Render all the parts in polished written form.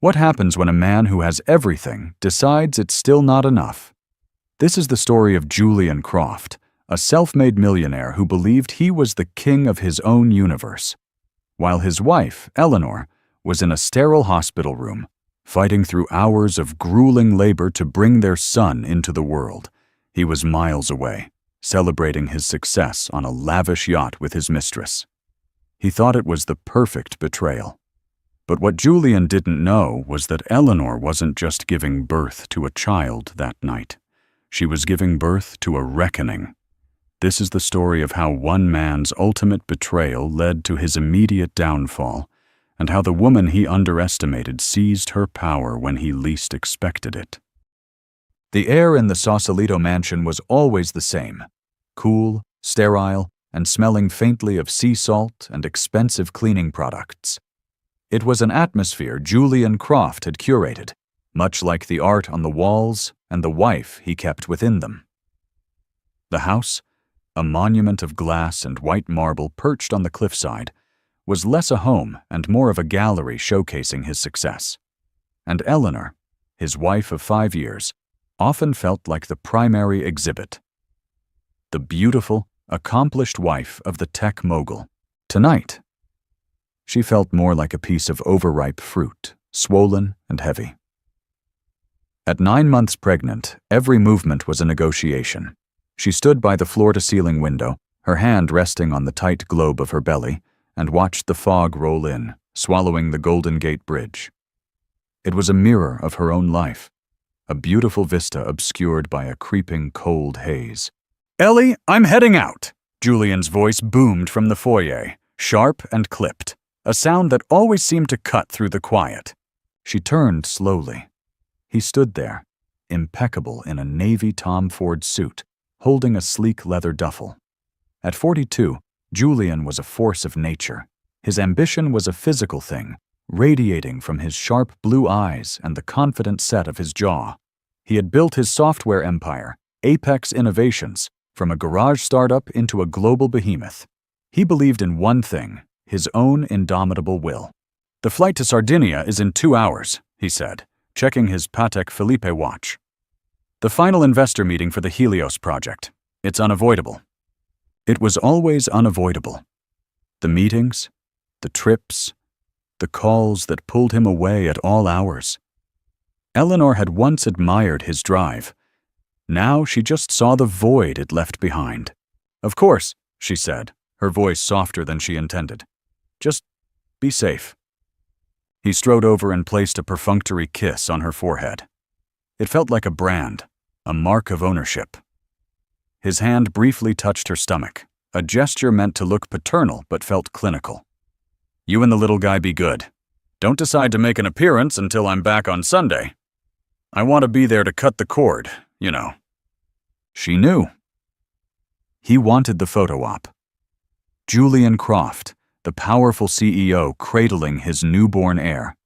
What happens when a man who has everything decides it's still not enough? This is the story of Julian Croft, a self-made millionaire who believed he was the king of his own universe, while his wife, Eleanor, was in a sterile hospital room, fighting through hours of grueling labor to bring their son into the world. He was miles away, celebrating his success on a lavish yacht with his mistress. He thought it was the perfect betrayal. But what Julian didn't know was that Eleanor wasn't just giving birth to a child that night. She was giving birth to a reckoning. This is the story of how one man's ultimate betrayal led to his immediate downfall, and how the woman he underestimated seized her power when he least expected it. The air in the Sausalito mansion was always the same: cool, sterile, and smelling faintly of sea salt and expensive cleaning products. It was an atmosphere Julian Croft had curated, much like the art on the walls and the wife he kept within them. The house, a monument of glass and white marble perched on the cliffside, was less a home and more of a gallery showcasing his success. And Eleanor, his wife of 5 years, often felt like the primary exhibit. The beautiful, accomplished wife of the tech mogul. Tonight, she felt more like a piece of overripe fruit, swollen and heavy. At 9 months pregnant, every movement was a negotiation. She stood by the floor-to-ceiling window, her hand resting on the tight globe of her belly, and watched the fog roll in, swallowing the Golden Gate Bridge. It was a mirror of her own life, a beautiful vista obscured by a creeping cold haze. "Ellie, I'm heading out!" Julian's voice boomed from the foyer, sharp and clipped, a sound that always seemed to cut through the quiet. She turned slowly. He stood there, impeccable in a navy Tom Ford suit, holding a sleek leather duffel. At 42, Julian was a force of nature. His ambition was a physical thing, radiating from his sharp blue eyes and the confident set of his jaw. He had built his software empire, Apex Innovations, from a garage startup into a global behemoth. He believed in one thing: his own indomitable will. "The flight to Sardinia is in 2 hours," he said, checking his Patek Philippe watch. "The final investor meeting for the Helios project. It's unavoidable." It was always unavoidable. The meetings, the trips, the calls that pulled him away at all hours. Eleanor had once admired his drive. Now she just saw the void it left behind. "Of course," she said, her voice softer than she intended. "Just be safe." He strode over and placed a perfunctory kiss on her forehead. It felt like a brand, a mark of ownership. His hand briefly touched her stomach, a gesture meant to look paternal but felt clinical. "You and the little guy be good. Don't decide to make an appearance until I'm back on Sunday. I want to be there to cut the cord, you know." She knew. He wanted the photo op. Julian Croft, the powerful CEO cradling his newborn heir.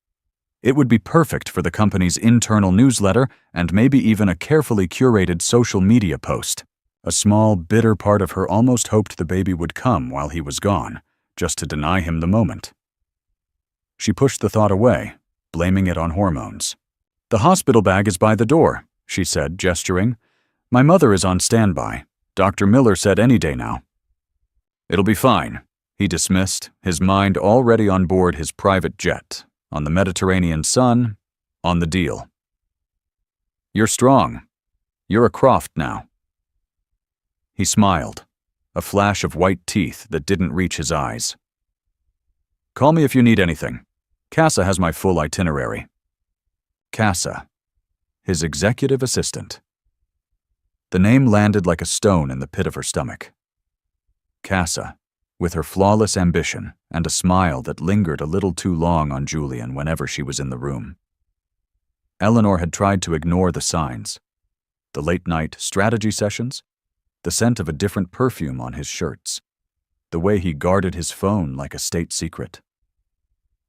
It would be perfect for the company's internal newsletter and maybe even a carefully curated social media post. A small, bitter part of her almost hoped the baby would come while he was gone, just to deny him the moment. She pushed the thought away, blaming it on hormones. "The hospital bag is by the door," she said, gesturing. "My mother is on standby. Dr. Miller said any day now." "It'll be fine," he dismissed, his mind already on board his private jet, on the Mediterranean sun, on the deal. "You're strong. You're a Croft now." He smiled, a flash of white teeth that didn't reach his eyes. "Call me if you need anything. Casa has my full itinerary." Casa, his executive assistant. The name landed like a stone in the pit of her stomach. Casa, with her flawless ambition and a smile that lingered a little too long on Julian whenever she was in the room. Eleanor had tried to ignore the signs. The late-night strategy sessions, the scent of a different perfume on his shirts, the way he guarded his phone like a state secret.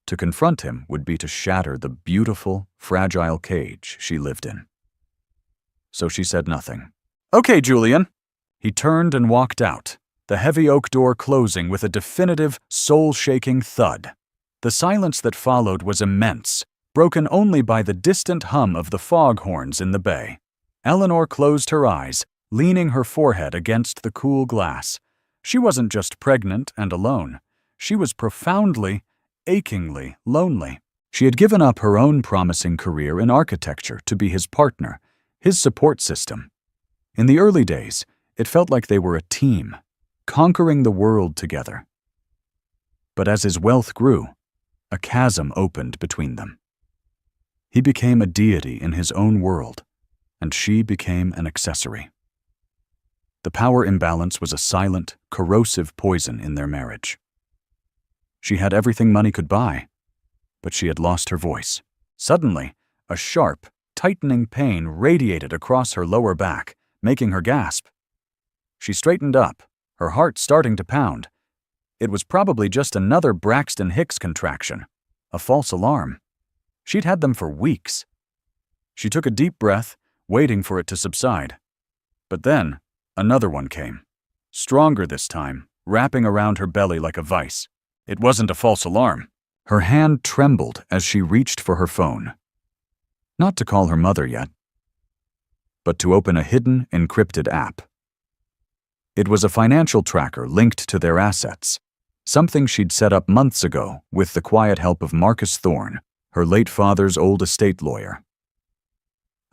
To confront him would be to shatter the beautiful, fragile cage she lived in. So she said nothing. "Okay, Julian." He turned and walked out, the heavy oak door closing with a definitive, soul-shaking thud. The silence that followed was immense, broken only by the distant hum of the foghorns in the bay. Eleanor closed her eyes, leaning her forehead against the cool glass. She wasn't just pregnant and alone. She was profoundly, achingly lonely. She had given up her own promising career in architecture to be his partner, his support system. In the early days, it felt like they were a team, conquering the world together. But as his wealth grew, a chasm opened between them. He became a deity in his own world, and she became an accessory. The power imbalance was a silent, corrosive poison in their marriage. She had everything money could buy, but she had lost her voice. Suddenly, a sharp, tightening pain radiated across her lower back, making her gasp. She straightened up, her heart starting to pound. It was probably just another Braxton Hicks contraction, a false alarm. She'd had them for weeks. She took a deep breath, waiting for it to subside. But then, another one came, stronger this time, wrapping around her belly like a vice. It wasn't a false alarm. Her hand trembled as she reached for her phone. Not to call her mother yet, but to open a hidden, encrypted app. It was a financial tracker linked to their assets, something she'd set up months ago with the quiet help of Marcus Thorne, her late father's old estate lawyer.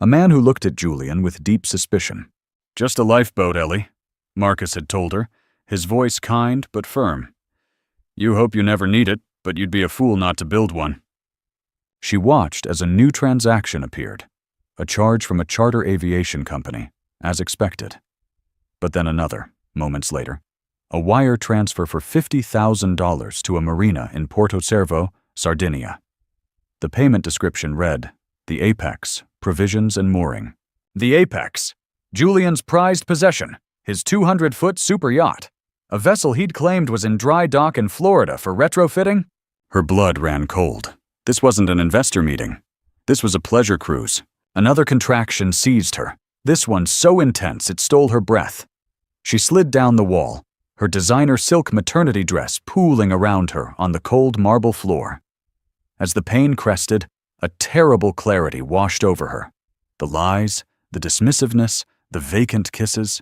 A man who looked at Julian with deep suspicion. "Just a lifeboat, Ellie," Marcus had told her, his voice kind but firm. "You hope you never need it, but you'd be a fool not to build one." She watched as a new transaction appeared, a charge from a charter aviation company, as expected. But then another, moments later, a wire transfer for $50,000 to a marina in Porto Cervo, Sardinia. The payment description read, "The Apex, provisions and mooring." The Apex, Julian's prized possession, his 200-foot super yacht, a vessel he'd claimed was in dry dock in Florida for retrofitting? Her blood ran cold. This wasn't an investor meeting. This was a pleasure cruise. Another contraction seized her, this one so intense it stole her breath. She slid down the wall, her designer silk maternity dress pooling around her on the cold marble floor. As the pain crested, a terrible clarity washed over her. The lies, the dismissiveness, the vacant kisses,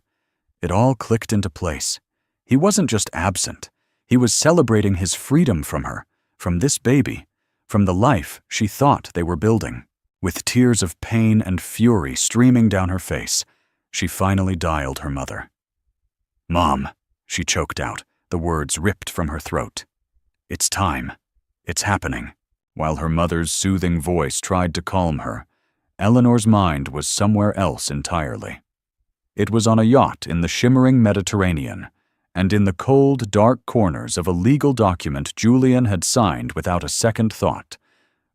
it all clicked into place. He wasn't just absent. He was celebrating his freedom from her, from this baby, from the life she thought they were building. With tears of pain and fury streaming down her face, she finally dialed her mother. "Mom," she choked out, the words ripped from her throat. "It's time. It's happening." While her mother's soothing voice tried to calm her, Eleanor's mind was somewhere else entirely. It was on a yacht in the shimmering Mediterranean, and in the cold, dark corners of a legal document Julian had signed without a second thought.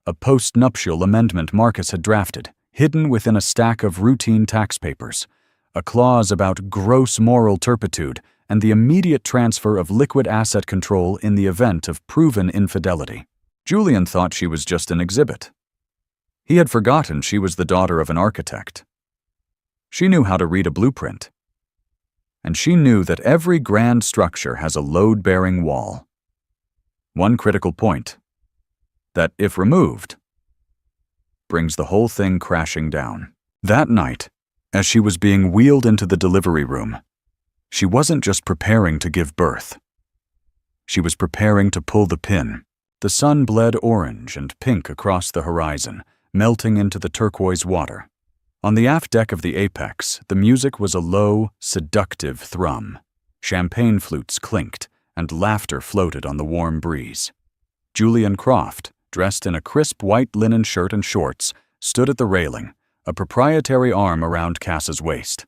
A post-nuptial amendment Marcus had drafted, hidden within a stack of routine tax papers. A clause about gross moral turpitude and the immediate transfer of liquid asset control in the event of proven infidelity. Julian thought she was just an exhibit. He had forgotten she was the daughter of an architect. She knew how to read a blueprint. And she knew that every grand structure has a load-bearing wall. One critical point, that if removed, brings the whole thing crashing down. That night, as she was being wheeled into the delivery room, she wasn't just preparing to give birth. She was preparing to pull the pin. The sun bled orange and pink across the horizon, melting into the turquoise water. On the aft deck of the Apex, the music was a low, seductive thrum. Champagne flutes clinked, and laughter floated on the warm breeze. Julian Croft, dressed in a crisp white linen shirt and shorts, stood at the railing, a proprietary arm around Cass's waist.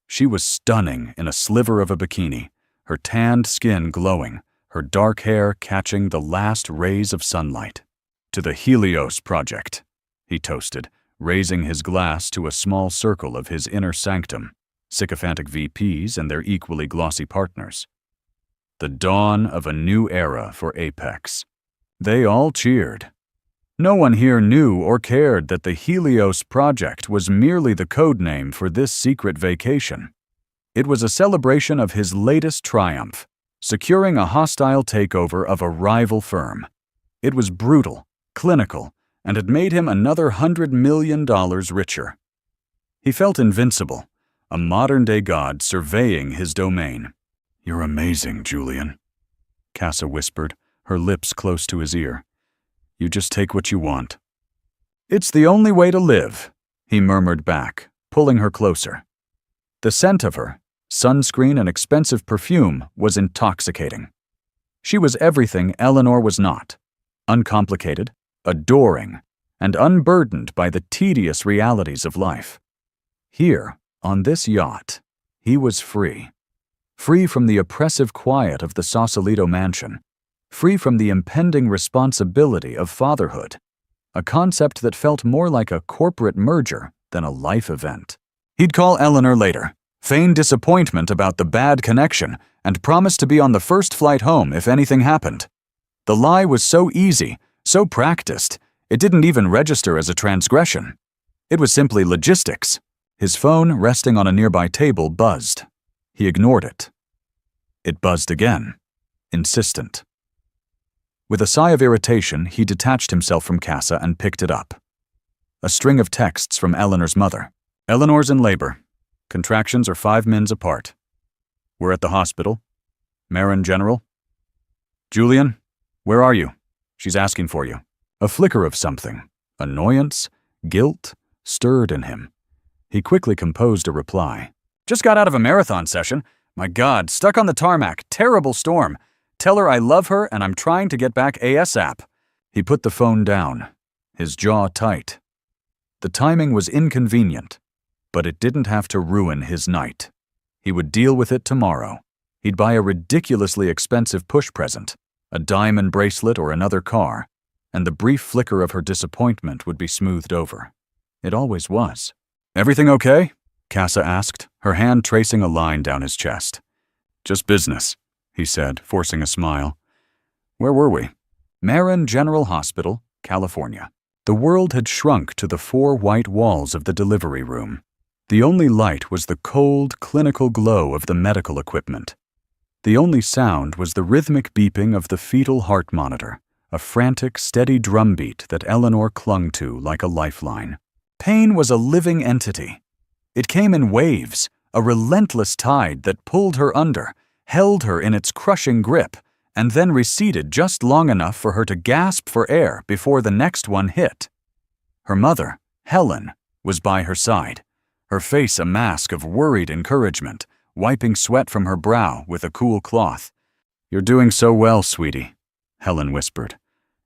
She was stunning in a sliver of a bikini, her tanned skin glowing, her dark hair catching the last rays of sunlight. "To the Helios Project," he toasted, raising his glass to a small circle of his inner sanctum, sycophantic VPs and their equally glossy partners. The dawn of a new era for Apex. They all cheered. No one here knew or cared that the Helios Project was merely the code name for this secret vacation. It was a celebration of his latest triumph, securing a hostile takeover of a rival firm. It was brutal, clinical, and had made him another $100 million richer. He felt invincible, a modern-day god surveying his domain. "You're amazing, Julian," Casa whispered, her lips close to his ear. "You just take what you want." "It's the only way to live," he murmured back, pulling her closer. The scent of her, sunscreen and expensive perfume, was intoxicating. She was everything Eleanor was not: uncomplicated, adoring, and unburdened by the tedious realities of life. Here, on this yacht, he was free. Free from the oppressive quiet of the Sausalito mansion. Free from the impending responsibility of fatherhood. A concept that felt more like a corporate merger than a life event. He'd call Eleanor later, feign disappointment about the bad connection, and promise to be on the first flight home if anything happened. The lie was so easy, so practiced, it didn't even register as a transgression. It was simply logistics. His phone, resting on a nearby table, buzzed. He ignored it. It buzzed again, insistent. With a sigh of irritation, he detached himself from Casa and picked it up. A string of texts from Eleanor's mother. "Eleanor's in labor. Contractions are 5 mins apart. We're at the hospital. Marin General. Julian, where are you? She's asking for you." A flicker of something, annoyance, guilt, stirred in him. He quickly composed a reply. "Just got out of a marathon session. My God, stuck on the tarmac, terrible storm. Tell her I love her and I'm trying to get back ASAP." He put the phone down, his jaw tight. The timing was inconvenient, but it didn't have to ruin his night. He would deal with it tomorrow. He'd buy a ridiculously expensive push present, a diamond bracelet or another car, and the brief flicker of her disappointment would be smoothed over. It always was. "Everything okay?" Casa asked, her hand tracing a line down his chest. "Just business," he said, forcing a smile. "Where were we?" Marin General Hospital, California. The world had shrunk to the 4 white walls of the delivery room. The only light was the cold, clinical glow of the medical equipment. The only sound was the rhythmic beeping of the fetal heart monitor, a frantic, steady drumbeat that Eleanor clung to like a lifeline. Pain was a living entity. It came in waves, a relentless tide that pulled her under, held her in its crushing grip, and then receded just long enough for her to gasp for air before the next one hit. Her mother, Helen, was by her side, her face a mask of worried encouragement, wiping sweat from her brow with a cool cloth. "You're doing so well, sweetie," Helen whispered.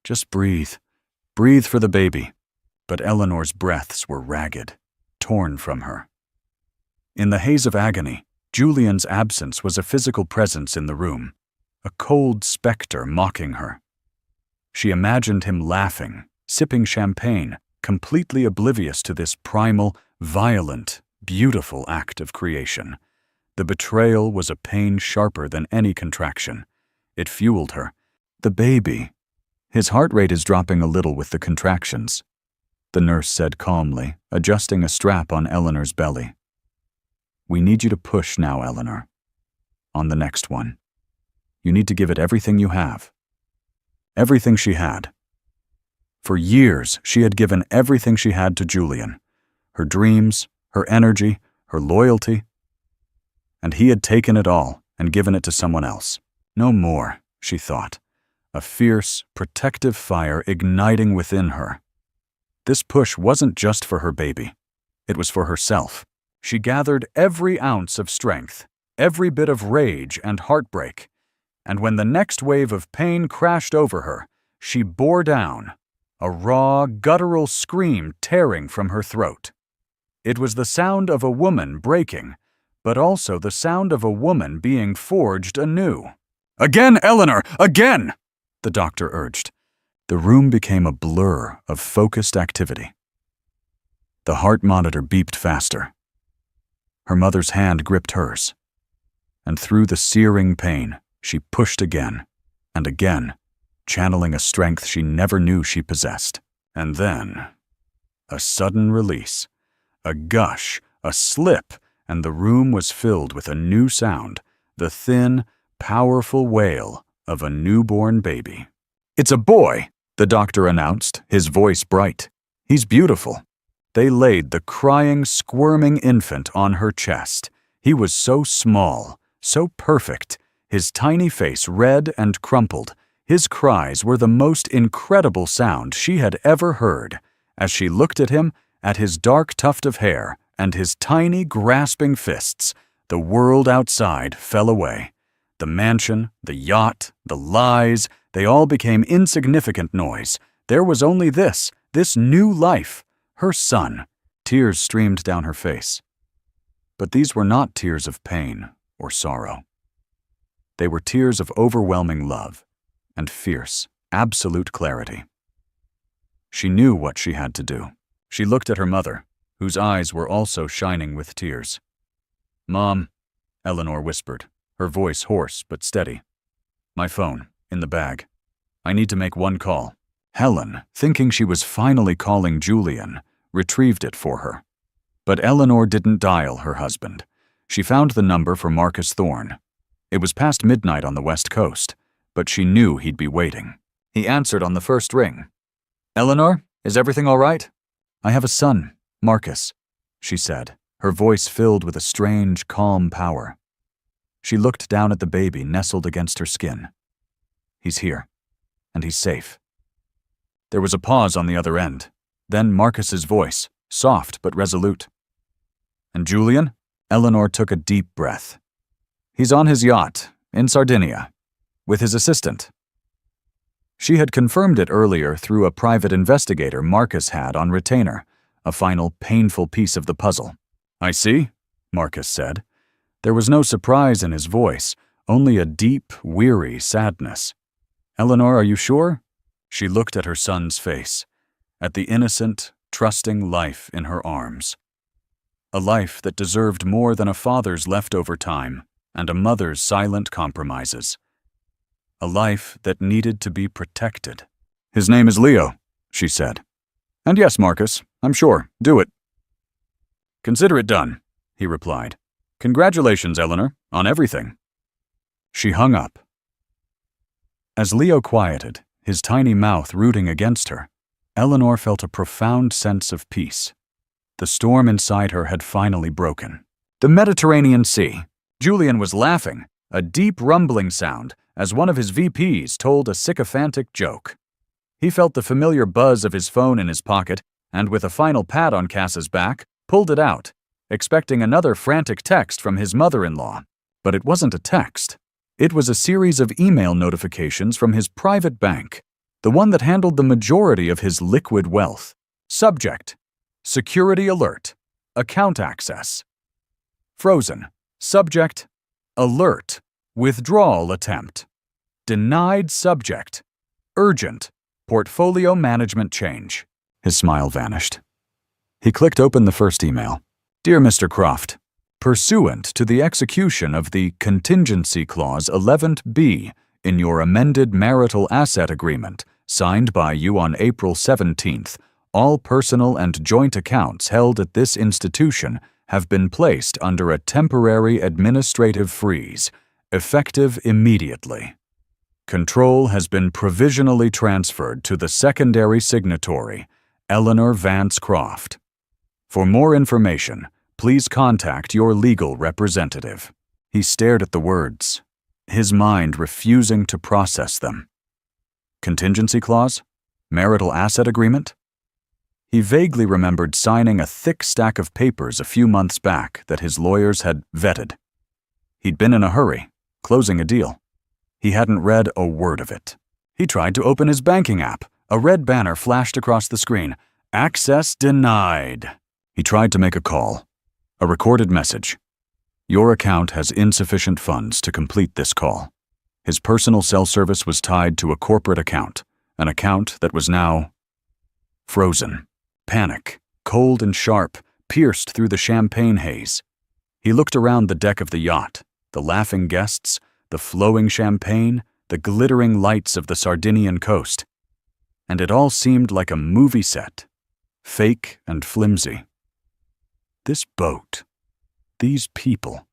"Just breathe. Breathe for the baby." But Eleanor's breaths were ragged, torn from her. In the haze of agony, Julian's absence was a physical presence in the room, a cold specter mocking her. She imagined him laughing, sipping champagne, completely oblivious to this primal, violent, beautiful act of creation. The betrayal was a pain sharper than any contraction. It fueled her. "The baby. His heart rate is dropping a little with the contractions," the nurse said calmly, adjusting a strap on Eleanor's belly. "We need you to push now, Eleanor. On the next one. You need to give it everything you have." Everything she had. For years, she had given everything she had to Julian. Her dreams, her energy, her loyalty. And he had taken it all and given it to someone else. No more, she thought. A fierce, protective fire igniting within her. This push wasn't just for her baby. It was for herself. She gathered every ounce of strength, every bit of rage and heartbreak. And when the next wave of pain crashed over her, she bore down, a raw, guttural scream tearing from her throat. It was the sound of a woman breaking, but also the sound of a woman being forged anew. "Again, Eleanor, again!" the doctor urged. The room became a blur of focused activity. The heart monitor beeped faster. Her mother's hand gripped hers. And through the searing pain, she pushed again and again, channeling a strength she never knew she possessed. And then, a sudden release, a gush, a slip, and the room was filled with a new sound, the thin, powerful wail of a newborn baby. "It's a boy!" the doctor announced, his voice bright. "He's beautiful." They laid the crying, squirming infant on her chest. He was so small, so perfect, his tiny face red and crumpled. His cries were the most incredible sound she had ever heard. As she looked at him, at his dark tuft of hair, and his tiny, grasping fists, the world outside fell away. The mansion, the yacht, the lies, they all became insignificant noise. There was only this new life, her son. Tears streamed down her face. But these were not tears of pain or sorrow. They were tears of overwhelming love and fierce, absolute clarity. She knew what she had to do. She looked at her mother, whose eyes were also shining with tears. "Mom," Eleanor whispered, her voice hoarse but steady. "My phone, in the bag. I need to make one call." Helen, thinking she was finally calling Julian, retrieved it for her. But Eleanor didn't dial her husband. She found the number for Marcus Thorne. It was past midnight on the West Coast, but she knew he'd be waiting. He answered on the first ring. "Eleanor, is everything all right?" "I have a son, Marcus," she said, her voice filled with a strange, calm power. She looked down at the baby nestled against her skin. "He's here, and he's safe." There was a pause on the other end. Then Marcus's voice, soft but resolute. "And Julian?" Eleanor took a deep breath. "He's on his yacht, in Sardinia, with his assistant." She had confirmed it earlier through a private investigator Marcus had on retainer, a final painful piece of the puzzle. "I see," Marcus said. There was no surprise in his voice, only a deep, weary sadness. "Eleanor, are you sure?" She looked at her son's face, at the innocent, trusting life in her arms. A life that deserved more than a father's leftover time and a mother's silent compromises. A life that needed to be protected. "His name is Leo," she said. "And yes, Marcus, I'm sure. Do it." "Consider it done," he replied. "Congratulations, Eleanor, on everything." She hung up. As Leo quieted, his tiny mouth rooting against her, Eleanor felt a profound sense of peace. The storm inside her had finally broken. The Mediterranean Sea. Julian was laughing, a deep rumbling sound, as one of his VPs told a sycophantic joke. He felt the familiar buzz of his phone in his pocket, and with a final pat on Cass's back, pulled it out, expecting another frantic text from his mother-in-law. But it wasn't a text. It was a series of email notifications from his private bank, the one that handled the majority of his liquid wealth. Subject: Security Alert. Account Access. Frozen. Subject: Alert. Withdrawal Attempt. Denied Subject: Urgent. Portfolio Management Change. His smile vanished. He clicked open the first email. "Dear Mr. Croft, pursuant to the execution of the Contingency Clause 11B in your amended marital asset agreement signed by you on April 17th, all personal and joint accounts held at this institution have been placed under a temporary administrative freeze, effective immediately. Control has been provisionally transferred to the secondary signatory, Eleanor Vance Croft. For more information, please contact your legal representative." He stared at the words, his mind refusing to process them. Contingency clause? Marital asset agreement? He vaguely remembered signing a thick stack of papers a few months back that his lawyers had vetted. He'd been in a hurry, closing a deal. He hadn't read a word of it. He tried to open his banking app. A red banner flashed across the screen. "Access denied." He tried to make a call. A recorded message. "Your account has insufficient funds to complete this call." His personal cell service was tied to a corporate account, an account that was now frozen. Panic, cold and sharp, pierced through the champagne haze. He looked around the deck of the yacht, the laughing guests, the flowing champagne, the glittering lights of the Sardinian coast. And it all seemed like a movie set, fake and flimsy. This boat, these people,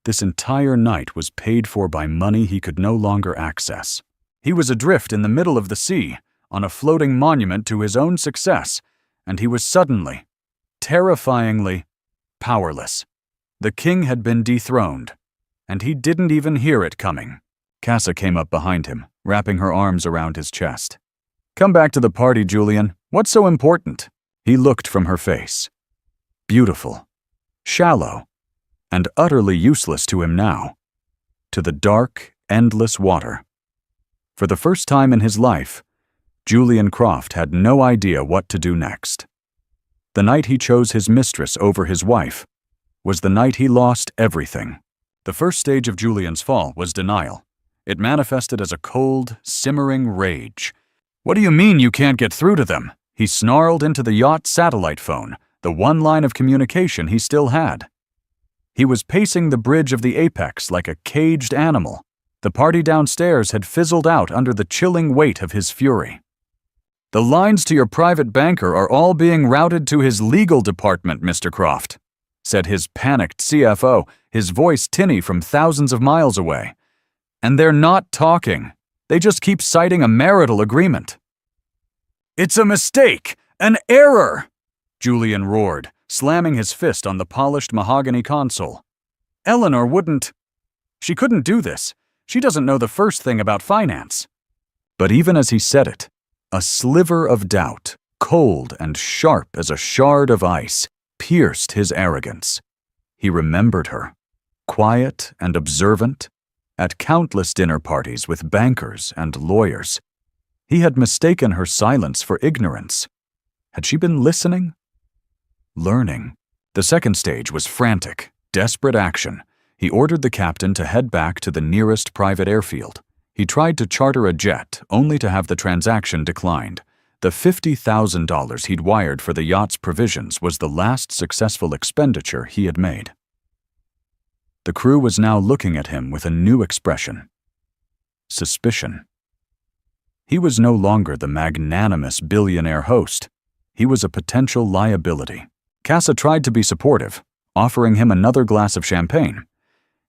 this entire night was paid for by money he could no longer access. He was adrift in the middle of the sea, on a floating monument to his own success, and he was suddenly, terrifyingly, powerless. The king had been dethroned, and he didn't even hear it coming. Casa came up behind him, wrapping her arms around his chest. "Come back to the party, Julian. What's so important?" He looked from her face. Beautiful, shallow, and utterly useless to him now. To the dark, endless water. For the first time in his life, Julian Croft had no idea what to do next. The night he chose his mistress over his wife was the night he lost everything. The first stage of Julian's fall was denial. It manifested as a cold, simmering rage. "What do you mean you can't get through to them?" He snarled into the Yacht satellite phone, the one line of communication he still had. He was pacing the bridge of the apex like a caged animal. The party downstairs had fizzled out under the chilling weight of his fury. "The lines to your private banker are all being routed to his legal department, Mr. Croft," said his panicked CFO, his voice tinny from thousands of miles away. "And they're not talking. They just keep citing a marital agreement." "It's a mistake! An error!" Julian roared, slamming his fist on the polished mahogany console. "Eleanor wouldn't. She couldn't do this. She doesn't know the first thing about finance." But even as he said it, a sliver of doubt, cold and sharp as a shard of ice, pierced his arrogance. He remembered her, quiet and observant, at countless dinner parties with bankers and lawyers. He had mistaken her silence for ignorance. Had she been listening? Learning. The second stage was frantic, desperate action. He ordered the captain to head back to the nearest private airfield. He tried to charter a jet, only to have the transaction declined. The $50,000 he'd wired for the yacht's provisions was the last successful expenditure he had made. The crew was now looking at him with a new expression. Suspicion. He was no longer the magnanimous billionaire host. He was a potential liability. Casa tried to be supportive, offering him another glass of champagne.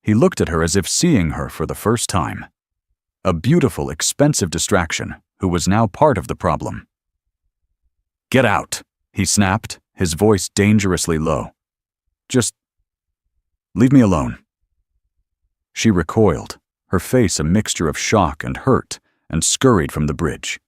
He looked at her as if seeing her for the first time. A beautiful, expensive distraction, who was now part of the problem. "Get out," he snapped, his voice dangerously low. "Just leave me alone." She recoiled, her face a mixture of shock and hurt, and scurried from the bridge.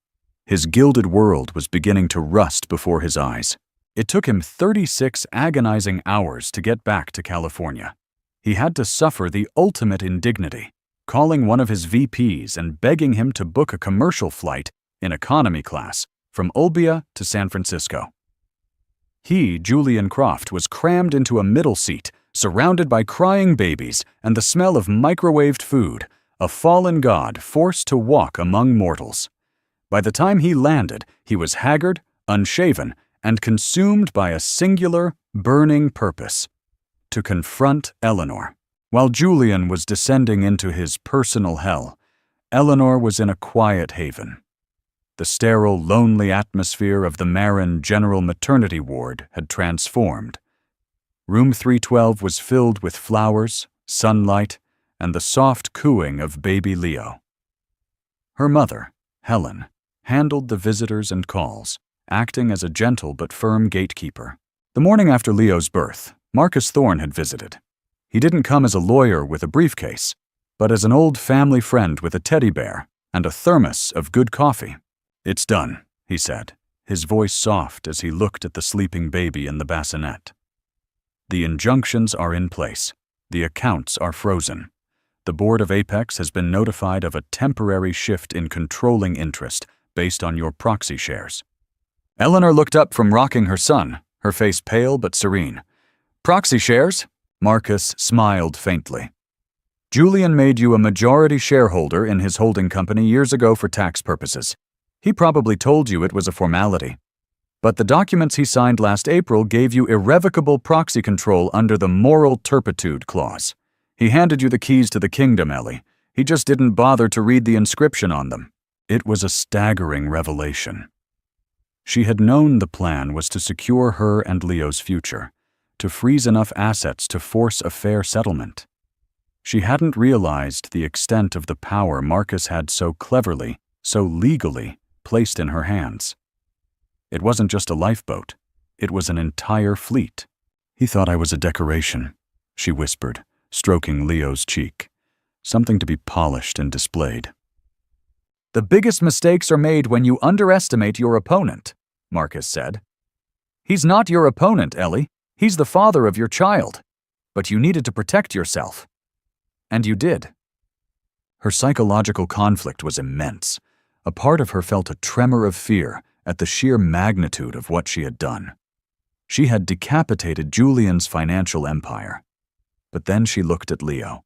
His gilded world was beginning to rust before his eyes. It took him 36 agonizing hours to get back to California. He had to suffer the ultimate indignity, calling one of his VPs and begging him to book a commercial flight in economy class from Olbia to San Francisco. He, Julian Croft, was crammed into a middle seat, surrounded by crying babies and the smell of microwaved food, a fallen god forced to walk among mortals. By the time he landed, he was haggard, unshaven, and consumed by a singular, burning purpose: to confront Eleanor. While Julian was descending into his personal hell, Eleanor was in a quiet haven. The sterile, lonely atmosphere of the Marin General Maternity Ward had transformed. Room 312 was filled with flowers, sunlight, and the soft cooing of baby Leo. Her mother, Helen, handled the visitors and calls, acting as a gentle but firm gatekeeper. The morning after Leo's birth, Marcus Thorne had visited. He didn't come as a lawyer with a briefcase, but as an old family friend with a teddy bear and a thermos of good coffee. "It's done," he said, his voice soft as he looked at the sleeping baby in the bassinet. "The injunctions are in place. The accounts are frozen. The board of Apex has been notified of a temporary shift in controlling interest based on your proxy shares." Eleanor looked up from rocking her son, her face pale but serene. "Proxy shares?" Marcus smiled faintly. "Julian made you a majority shareholder in his holding company years ago for tax purposes. He probably told you it was a formality. But the documents he signed last April gave you irrevocable proxy control under the moral turpitude clause. He handed you the keys to the kingdom, Ellie. He just didn't bother to read the inscription on them." It was a staggering revelation. She had known the plan was to secure her and Leo's future, to freeze enough assets to force a fair settlement. She hadn't realized the extent of the power Marcus had so cleverly, so legally, placed in her hands. It wasn't just a lifeboat. It was an entire fleet. "He thought I was a decoration," she whispered, stroking Leo's cheek. "Something to be polished and displayed." "The biggest mistakes are made when you underestimate your opponent," Marcus said. "He's not your opponent, Ellie. He's the father of your child. But you needed to protect yourself. And you did." Her psychological conflict was immense. A part of her felt a tremor of fear at the sheer magnitude of what she had done. She had decapitated Julian's financial empire. But then she looked at Leo,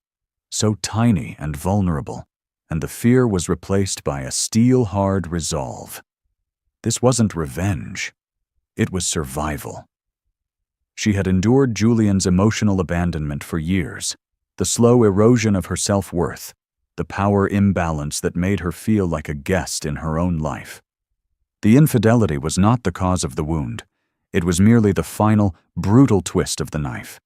so tiny and vulnerable, and the fear was replaced by a steel-hard resolve. This wasn't revenge. It was survival. She had endured Julian's emotional abandonment for years, the slow erosion of her self-worth, the power imbalance that made her feel like a guest in her own life. The infidelity was not the cause of the wound. It was merely the final, brutal twist of the knife.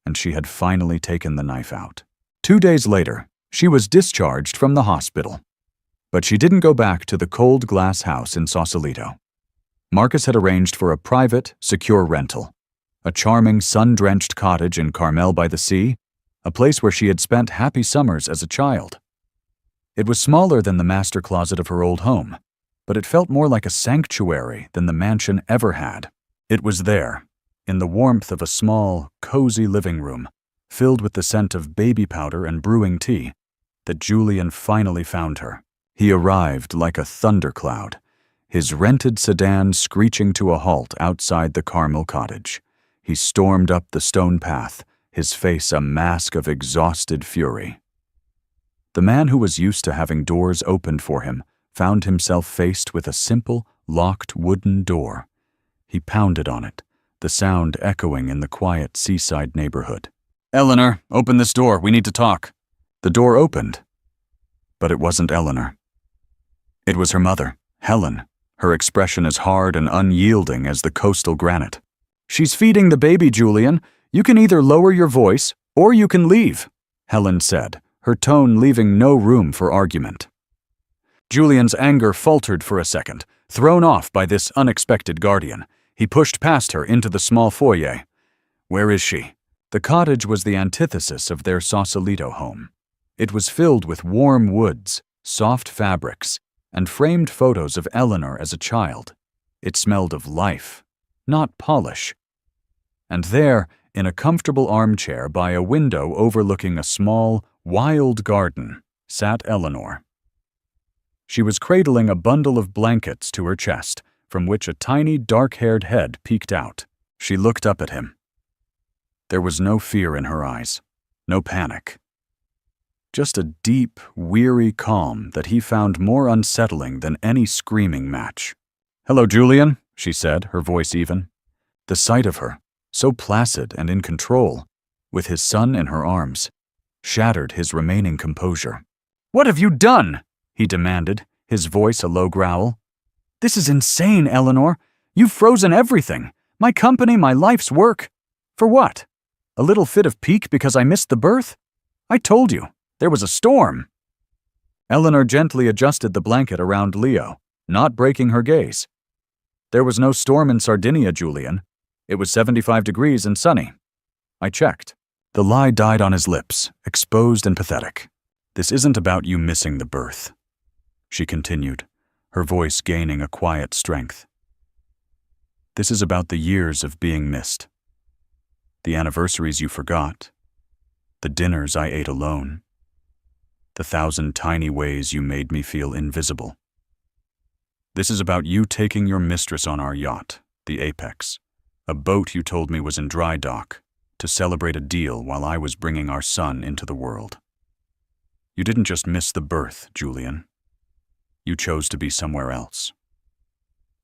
And she had finally taken the knife out. 2 days later, she was discharged from the hospital. But she didn't go back to the cold glass house in Sausalito. Marcus had arranged for a private, secure rental. A charming, sun-drenched cottage in Carmel by the Sea, a place where she had spent happy summers as a child. It was smaller than the master closet of her old home, but it felt more like a sanctuary than the mansion ever had. It was there, in the warmth of a small, cozy living room, filled with the scent of baby powder and brewing tea, that Julian finally found her. He arrived like a thundercloud, his rented sedan screeching to a halt outside the Carmel cottage. He stormed up the stone path, his face a mask of exhausted fury. The man who was used to having doors opened for him found himself faced with a simple, locked wooden door. He pounded on it, the sound echoing in the quiet seaside neighborhood. "Eleanor, open this door. We need to talk." The door opened, but it wasn't Eleanor. It was her mother, Helen, her expression as hard and unyielding as the coastal granite. "She's feeding the baby, Julian. You can either lower your voice or you can leave," Helen said, her tone leaving no room for argument. Julian's anger faltered for a second, thrown off by this unexpected guardian. He pushed past her into the small foyer. "Where is she?" The cottage was the antithesis of their Sausalito home. It was filled with warm woods, soft fabrics, and framed photos of Eleanor as a child. It smelled of life, not polish. And there, in a comfortable armchair by a window overlooking a small, wild garden, sat Eleanor. She was cradling a bundle of blankets to her chest, from which a tiny, dark-haired head peeked out. She looked up at him. There was no fear in her eyes, no panic. Just a deep, weary calm that he found more unsettling than any screaming match. "Hello, Julian," she said, her voice even. The sight of her, so placid and in control, with his son in her arms, shattered his remaining composure. "What have you done?" he demanded, his voice a low growl. "This is insane, Eleanor. You've frozen everything. My company, my life's work. For what? A little fit of pique because I missed the birth? I told you, there was a storm." Eleanor gently adjusted the blanket around Leo, not breaking her gaze. "There was no storm in Sardinia, Julian. It was 75 degrees and sunny. I checked." The lie died on his lips, exposed and pathetic. "This isn't about you missing the birth," she continued, her voice gaining a quiet strength. "This is about the years of being missed. The anniversaries you forgot. The dinners I ate alone. The 1,000 tiny ways you made me feel invisible. This is about you taking your mistress on our yacht, the Apex, a boat you told me was in dry dock, to celebrate a deal while I was bringing our son into the world. You didn't just miss the birth, Julian. You chose to be somewhere else.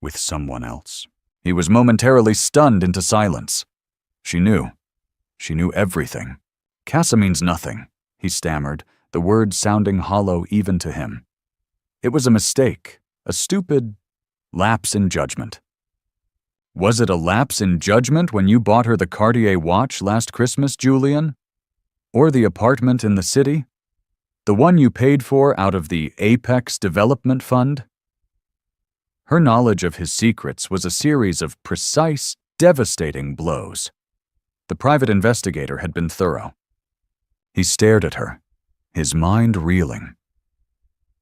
With someone else." He was momentarily stunned into silence. She knew. She knew everything. "Casa means nothing," he stammered, the words sounding hollow even to him. "It was a mistake, a stupid lapse in judgment." "Was it a lapse in judgment when you bought her the Cartier watch last Christmas, Julian? Or the apartment in the city? The one you paid for out of the Apex Development Fund?" Her knowledge of his secrets was a series of precise, devastating blows. The private investigator had been thorough. He stared at her, his mind reeling.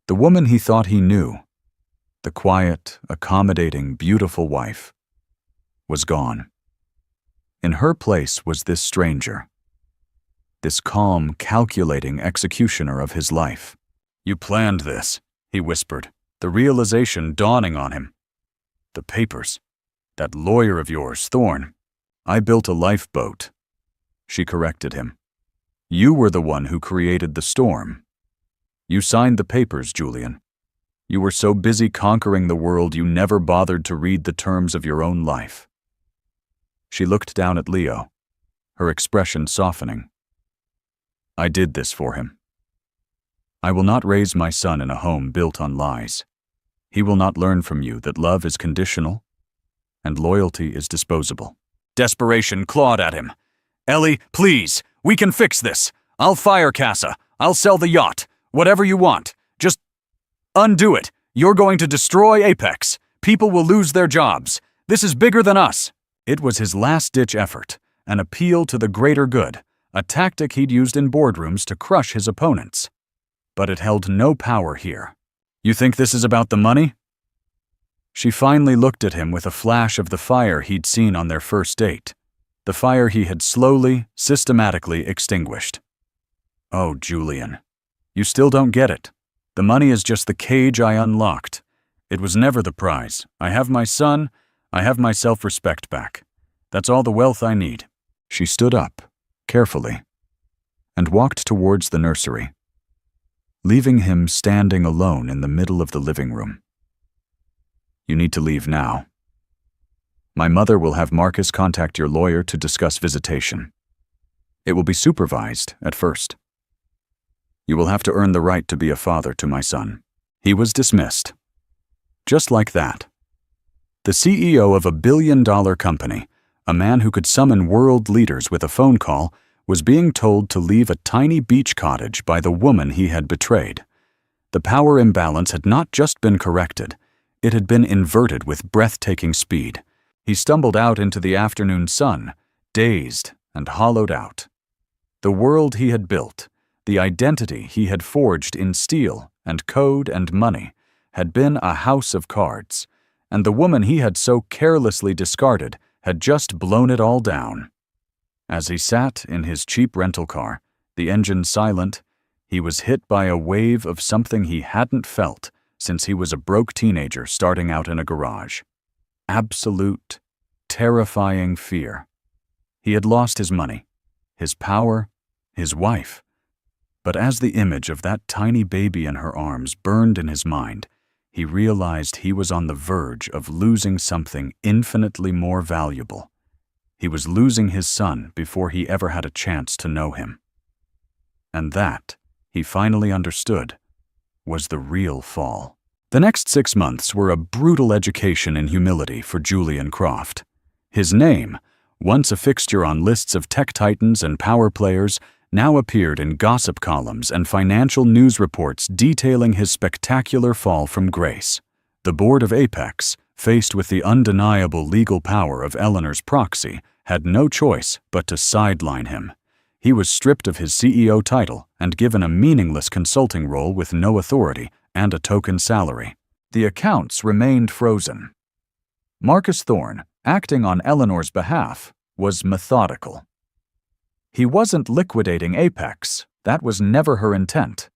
The woman he thought he knew, the quiet, accommodating, beautiful wife, was gone. In her place was this stranger, this calm, calculating executioner of his life. "You planned this," he whispered, the realization dawning on him. "The papers. That lawyer of yours, Thorne. I built a lifeboat." She corrected him. "You were the one who created the storm. You signed the papers, Julian. You were so busy conquering the world you never bothered to read the terms of your own life." She looked down at Leo, her expression softening. "I did this for him. I will not raise my son in a home built on lies. He will not learn from you that love is conditional and loyalty is disposable." Desperation clawed at him. "Ellie, please, we can fix this. I'll fire Casa. I'll sell the yacht. Whatever you want. Just undo it. You're going to destroy Apex. People will lose their jobs. This is bigger than us." It was his last-ditch effort, an appeal to the greater good, a tactic he'd used in boardrooms to crush his opponents. But it held no power here. "You think this is about the money?" She finally looked at him with a flash of the fire he'd seen on their first date, the fire he had slowly, systematically extinguished. "Oh, Julian, you still don't get it. The money is just the cage I unlocked. It was never the prize. I have my son, I have my self-respect back. That's all the wealth I need." She stood up, carefully, and walked towards the nursery, leaving him standing alone in the middle of the living room. "You need to leave now. My mother will have Marcus contact your lawyer to discuss visitation. It will be supervised at first. You will have to earn the right to be a father to my son." He was dismissed. Just like that. The CEO of a billion-dollar company, a man who could summon world leaders with a phone call, was being told to leave a tiny beach cottage by the woman he had betrayed. The power imbalance had not just been corrected, it had been inverted with breathtaking speed. He stumbled out into the afternoon sun, dazed and hollowed out. The world he had built, the identity he had forged in steel and code and money, had been a house of cards, and the woman he had so carelessly discarded had just blown it all down. As he sat in his cheap rental car, the engine silent, he was hit by a wave of something he hadn't felt since he was a broke teenager starting out in a garage. Absolute, terrifying fear. He had lost his money, his power, his wife. But as the image of that tiny baby in her arms burned in his mind, he realized he was on the verge of losing something infinitely more valuable. He was losing his son before he ever had a chance to know him. And that, he finally understood, was the real fall. The next 6 months were a brutal education in humility for Julian Croft. His name, once a fixture on lists of tech titans and power players, now appeared in gossip columns and financial news reports detailing his spectacular fall from grace. The board of Apex, faced with the undeniable legal power of Eleanor's proxy, had no choice but to sideline him. He was stripped of his CEO title and given a meaningless consulting role with no authority and a token salary. The accounts remained frozen. Marcus Thorne, acting on Eleanor's behalf, was methodical. He wasn't liquidating Apex, that was never her intent.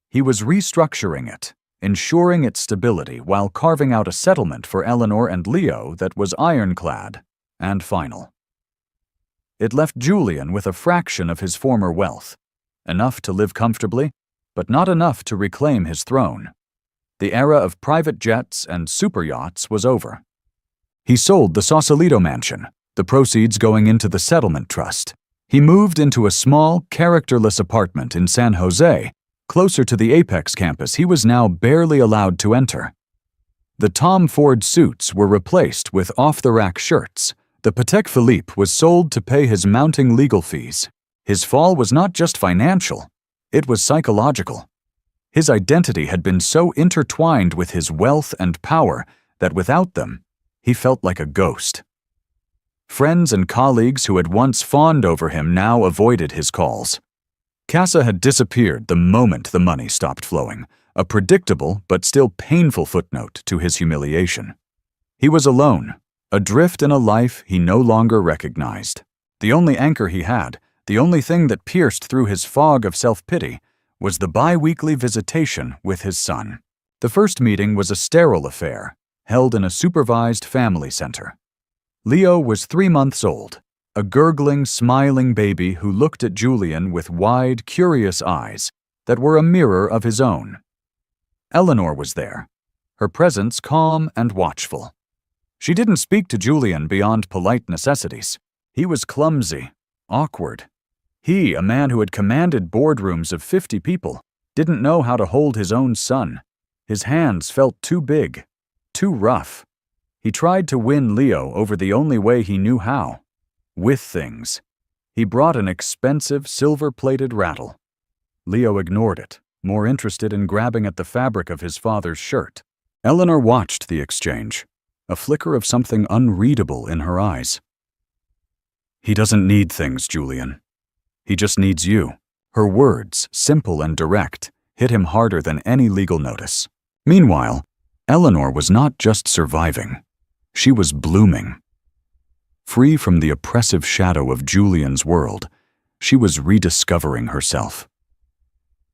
He was restructuring it, ensuring its stability while carving out a settlement for Eleanor and Leo that was ironclad and final. It left Julian with a fraction of his former wealth, enough to live comfortably, but not enough to reclaim his throne. The era of private jets and super yachts was over. He sold the Sausalito mansion, the proceeds going into the settlement trust. He moved into a small, characterless apartment in San Jose, closer to the Apex campus he was now barely allowed to enter. The Tom Ford suits were replaced with off-the-rack shirts. The Patek Philippe was sold to pay his mounting legal fees. His fall was not just financial, it was psychological. His identity had been so intertwined with his wealth and power that without them, he felt like a ghost. Friends and colleagues who had once fawned over him now avoided his calls. Casa had disappeared the moment the money stopped flowing, a predictable but still painful footnote to his humiliation. He was alone, adrift in a life he no longer recognized. The only anchor he had, the only thing that pierced through his fog of self-pity, was the bi-weekly visitation with his son. The first meeting was a sterile affair, held in a supervised family center. Leo was 3 months old, a gurgling, smiling baby who looked at Julian with wide, curious eyes that were a mirror of his own. Eleanor was there, her presence calm and watchful. She didn't speak to Julian beyond polite necessities. He was clumsy, awkward. He, a man who had commanded boardrooms of 50 people, didn't know how to hold his own son. His hands felt too big, too rough. He tried to win Leo over the only way he knew how, with things. He brought an expensive silver-plated rattle. Leo ignored it, more interested in grabbing at the fabric of his father's shirt. Eleanor watched the exchange, a flicker of something unreadable in her eyes. "He doesn't need things, Julian. He just needs you." Her words, simple and direct, hit him harder than any legal notice. Meanwhile, Eleanor was not just surviving. She was blooming. Free from the oppressive shadow of Julian's world, she was rediscovering herself.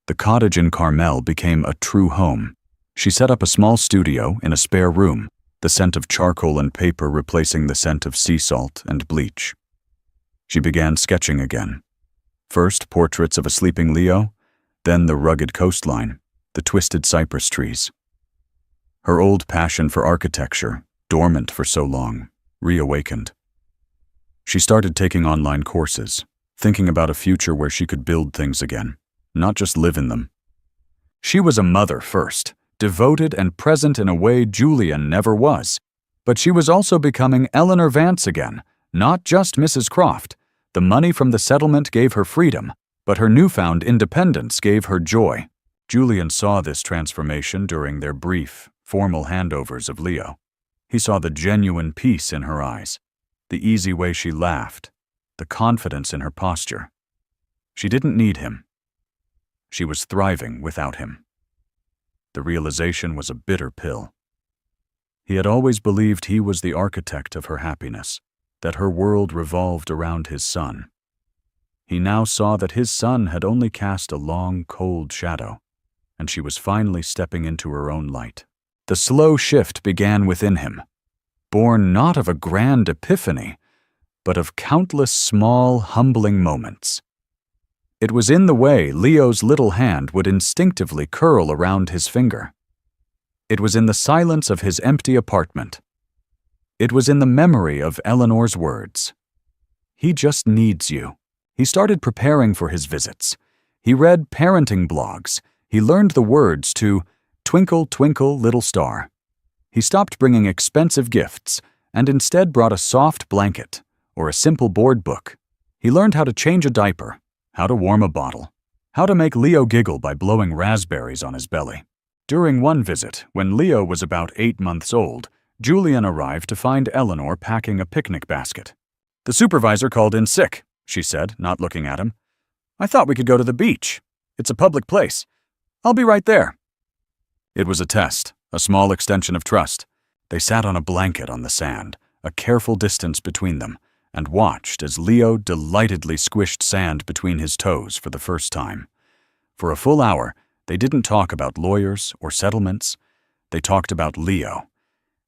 The cottage in Carmel became a true home. She set up a small studio in a spare room, the scent of charcoal and paper replacing the scent of sea salt and bleach. She began sketching again. First, portraits of a sleeping Leo, then the rugged coastline, the twisted cypress trees. Her old passion for architecture, dormant for so long, reawakened. She started taking online courses, thinking about a future where she could build things again, not just live in them. She was a mother first, devoted and present in a way Julian never was. But she was also becoming Eleanor Vance again, not just Mrs. Croft. The money from the settlement gave her freedom, but her newfound independence gave her joy. Julian saw this transformation during their brief, formal handovers of Leo. He saw the genuine peace in her eyes, the easy way she laughed, the confidence in her posture. She didn't need him. She was thriving without him. The realization was a bitter pill. He had always believed he was the architect of her happiness, that her world revolved around his son. He now saw that his son had only cast a long, cold shadow, and she was finally stepping into her own light. The slow shift began within him, born not of a grand epiphany, but of countless small, humbling moments. It was in the way Leo's little hand would instinctively curl around his finger. It was in the silence of his empty apartment. It was in the memory of Eleanor's words. "He just needs you." He started preparing for his visits. He read parenting blogs. He learned the words to "Twinkle, Twinkle, Little Star." He stopped bringing expensive gifts and instead brought a soft blanket or a simple board book. He learned how to change a diaper, how to warm a bottle, how to make Leo giggle by blowing raspberries on his belly. During one visit, when Leo was about 8 months old, Julian arrived to find Eleanor packing a picnic basket. "The supervisor called in sick," she said, not looking at him. "I thought we could go to the beach. It's a public place. I'll be right there." It was a test, a small extension of trust. They sat on a blanket on the sand, a careful distance between them, and watched as Leo delightedly squished sand between his toes for the first time. For a full hour, they didn't talk about lawyers or settlements. They talked about Leo.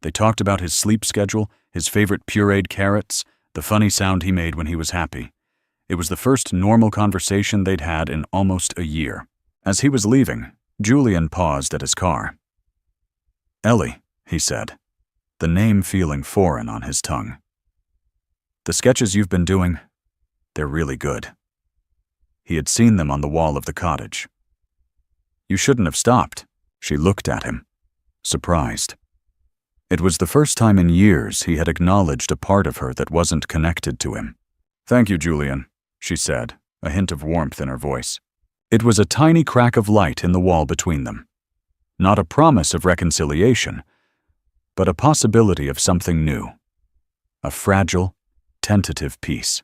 They talked about his sleep schedule, his favorite pureed carrots, the funny sound he made when he was happy. It was the first normal conversation they'd had in almost a year. As he was leaving, Julian paused at his car. "Ellie," he said, the name feeling foreign on his tongue. "The sketches you've been doing, they're really good." He had seen them on the wall of the cottage. "You shouldn't have stopped." She looked at him, surprised. It was the first time in years he had acknowledged a part of her that wasn't connected to him. "Thank you, Julian," she said, a hint of warmth in her voice. It was a tiny crack of light in the wall between them. Not a promise of reconciliation, but a possibility of something new. A fragile, tentative peace.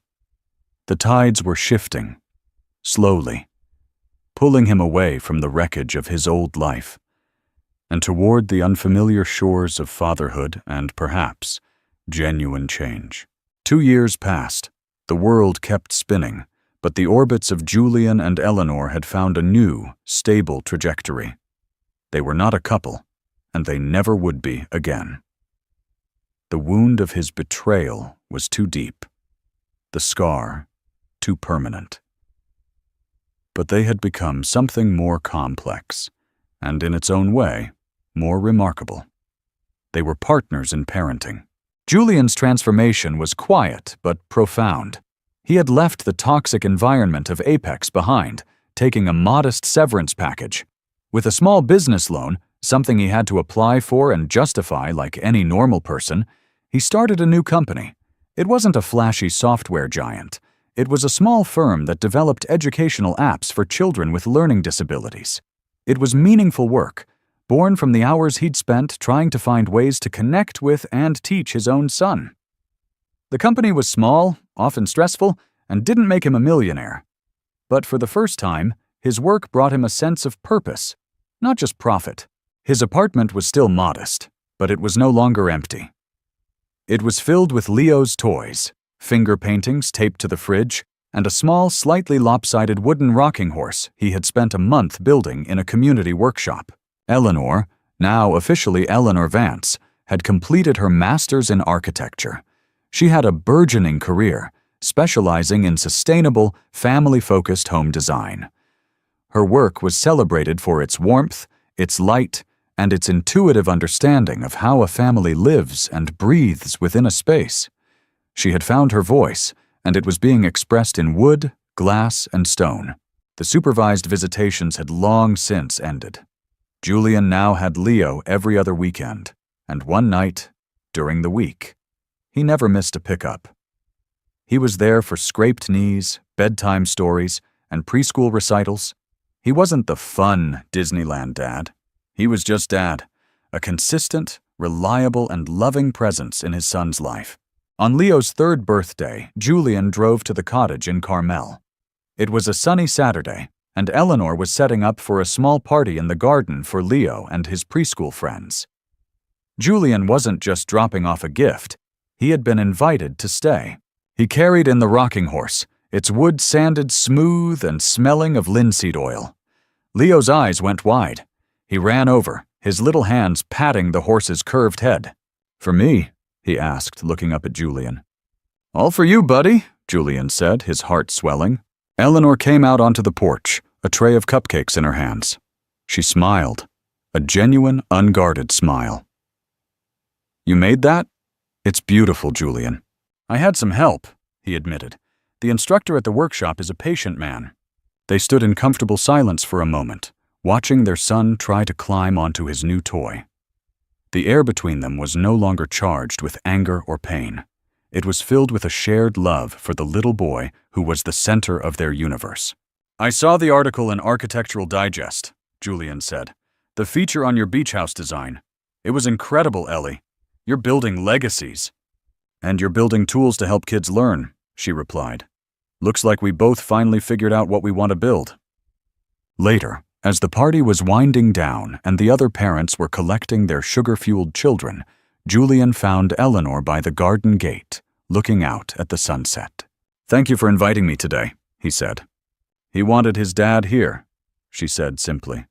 The tides were shifting, slowly, pulling him away from the wreckage of his old life, and toward the unfamiliar shores of fatherhood and, perhaps, genuine change. 2 years passed. The world kept spinning, but the orbits of Julian and Eleanor had found a new, stable trajectory. They were not a couple, and they never would be again. The wound of his betrayal was too deep, the scar too permanent. But they had become something more complex, and in its own way, more remarkable. They were partners in parenting. Julian's transformation was quiet but profound. He had left the toxic environment of Apex behind, taking a modest severance package. With a small business loan, something he had to apply for and justify like any normal person, he started a new company. It wasn't a flashy software giant. It was a small firm that developed educational apps for children with learning disabilities. It was meaningful work, born from the hours he'd spent trying to find ways to connect with and teach his own son. The company was small, often stressful, and didn't make him a millionaire. But for the first time, his work brought him a sense of purpose, not just profit. His apartment was still modest, but it was no longer empty. It was filled with Leo's toys, finger paintings taped to the fridge, and a small, slightly lopsided wooden rocking horse he had spent a month building in a community workshop. Eleanor, now officially Eleanor Vance, had completed her master's in architecture. She had a burgeoning career, specializing in sustainable, family-focused home design. Her work was celebrated for its warmth, its light, and its intuitive understanding of how a family lives and breathes within a space. She had found her voice, and it was being expressed in wood, glass, and stone. The supervised visitations had long since ended. Julian now had Leo every other weekend, and one night, during the week, he never missed a pickup. He was there for scraped knees, bedtime stories, and preschool recitals. He wasn't the fun Disneyland dad. He was just dad, a consistent, reliable, and loving presence in his son's life. On Leo's 3rd birthday, Julian drove to the cottage in Carmel. It was a sunny Saturday, and Eleanor was setting up for a small party in the garden for Leo and his preschool friends. Julian wasn't just dropping off a gift. He had been invited to stay. He carried in the rocking horse, its wood sanded smooth and smelling of linseed oil. Leo's eyes went wide. He ran over, his little hands patting the horse's curved head. "For me?" he asked, looking up at Julian. "All for you, buddy," Julian said, his heart swelling. Eleanor came out onto the porch, a tray of cupcakes in her hands. She smiled, a genuine, unguarded smile. "You made that? It's beautiful, Julian." "I had some help," he admitted. "The instructor at the workshop is a patient man." They stood in comfortable silence for a moment, watching their son try to climb onto his new toy. The air between them was no longer charged with anger or pain. It was filled with a shared love for the little boy who was the center of their universe. "I saw the article in Architectural Digest," Julian said. "The feature on your beach house design. It was incredible, Ellie. You're building legacies." "And you're building tools to help kids learn," she replied. "Looks like we both finally figured out what we want to build." Later, as the party was winding down and the other parents were collecting their sugar-fueled children, Julian found Eleanor by the garden gate, looking out at the sunset. "Thank you for inviting me today," he said. "He wanted his dad here," she said simply.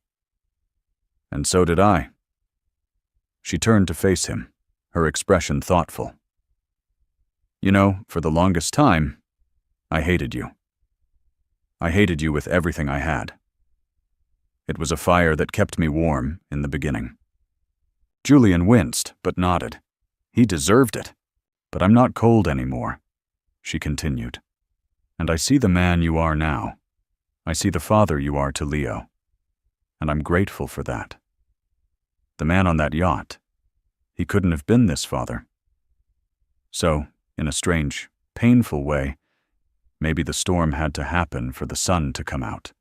"And so did I." She turned to face him, her expression thoughtful. "You know, for the longest time, I hated you. I hated you with everything I had. It was a fire that kept me warm in the beginning." Julian winced, but nodded. He deserved it. "But I'm not cold anymore," she continued. "And I see the man you are now. I see the father you are to Leo. And I'm grateful for that. The man on that yacht, he couldn't have been this father. So, in a strange, painful way, maybe the storm had to happen for the sun to come out.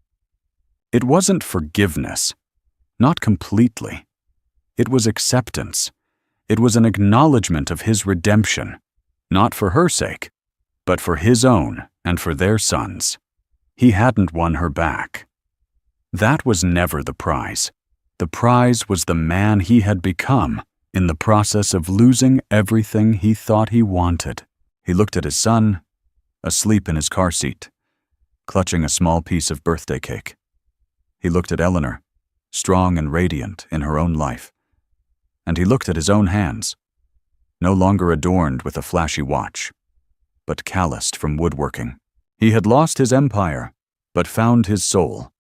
It wasn't forgiveness. Not completely. It was acceptance. It was an acknowledgement of his redemption, not for her sake, but for his own and for their sons. He hadn't won her back. That was never the prize. The prize was the man he had become in the process of losing everything he thought he wanted. He looked at his son, asleep in his car seat, clutching a small piece of birthday cake. He looked at Eleanor, strong and radiant in her own life. And he looked at his own hands, no longer adorned with a flashy watch, but calloused from woodworking. He had lost his empire, but found his soul.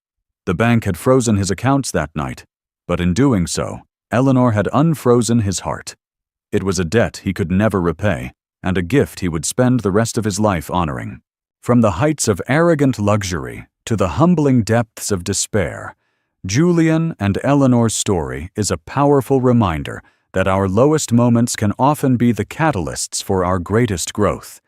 The bank had frozen his accounts that night, but in doing so, Eleanor had unfrozen his heart. It was a debt he could never repay, and a gift he would spend the rest of his life honoring. From the heights of arrogant luxury to the humbling depths of despair, Julian and Eleanor's story is a powerful reminder that our lowest moments can often be the catalysts for our greatest growth.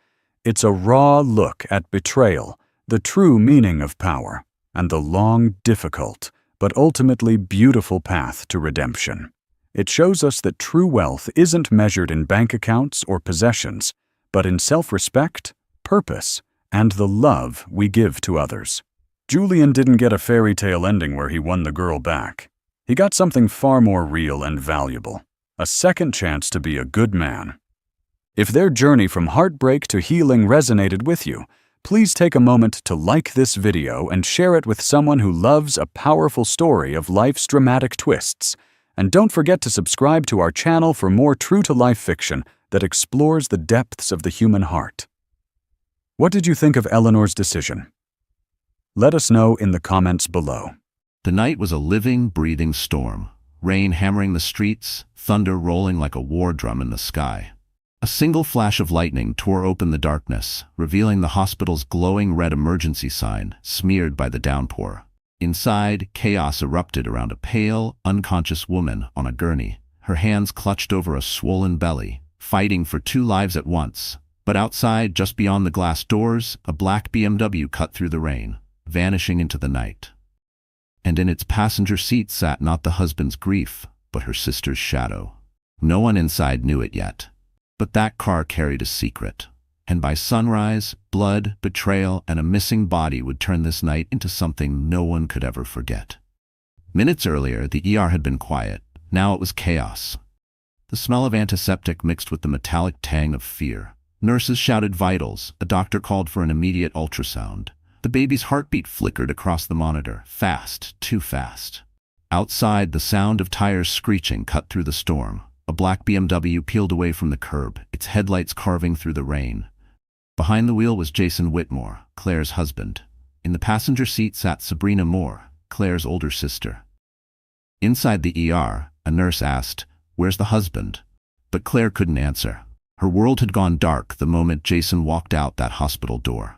It's a raw look at betrayal, the true meaning of power, and the long, difficult, but ultimately beautiful path to redemption. It shows us that true wealth isn't measured in bank accounts or possessions, but in self-respect, purpose, and the love we give to others. Julian didn't get a fairy tale ending where he won the girl back. He got something far more real and valuable, a second chance to be a good man. If their journey from heartbreak to healing resonated with you, please take a moment to like this video and share it with someone who loves a powerful story of life's dramatic twists. And don't forget to subscribe to our channel for more true-to-life fiction that explores the depths of the human heart. What did you think of Eleanor's decision? Let us know in the comments below. The night was a living, breathing storm. Rain hammering the streets, thunder rolling like a war drum in the sky. A single flash of lightning tore open the darkness, revealing the hospital's glowing red emergency sign, smeared by the downpour. Inside, chaos erupted around a pale, unconscious woman on a gurney, her hands clutched over a swollen belly, fighting for 2 lives at once. But outside, just beyond the glass doors, a black BMW cut through the rain, vanishing into the night. And in its passenger seat sat not the husband's grief, but her sister's shadow. No one inside knew it yet. But that car carried a secret. And by sunrise, blood, betrayal, and a missing body would turn this night into something no one could ever forget. Minutes earlier, the ER had been quiet. Now it was chaos. The smell of antiseptic mixed with the metallic tang of fear. Nurses shouted vitals. A doctor called for an immediate ultrasound. The baby's heartbeat flickered across the monitor. Fast, too fast. Outside, the sound of tires screeching cut through the storm. A black BMW peeled away from the curb, its headlights carving through the rain. Behind the wheel was Jason Whitmore, Claire's husband. In the passenger seat sat Sabrina Moore, Claire's older sister. Inside the ER, a nurse asked, "Where's the husband?" But Claire couldn't answer. Her world had gone dark the moment Jason walked out that hospital door.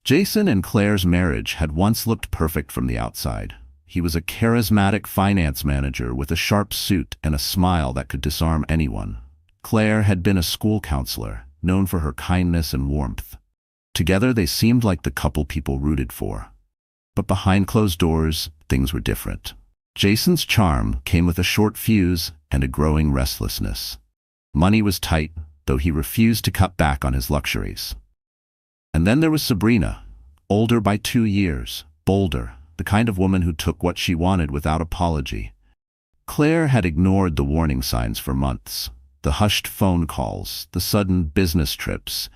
Jason and Claire's marriage had once looked perfect from the outside. He was a charismatic finance manager with a sharp suit and a smile that could disarm anyone. Claire had been a school counselor, known for her kindness and warmth. Together they seemed like the couple people rooted for. But behind closed doors, things were different. Jason's charm came with a short fuse and a growing restlessness. Money was tight, though he refused to cut back on his luxuries. And then there was Sabrina, older by 2 years, bolder, the kind of woman who took what she wanted without apology. Claire had ignored the warning signs for months. The hushed phone calls, the sudden business trips,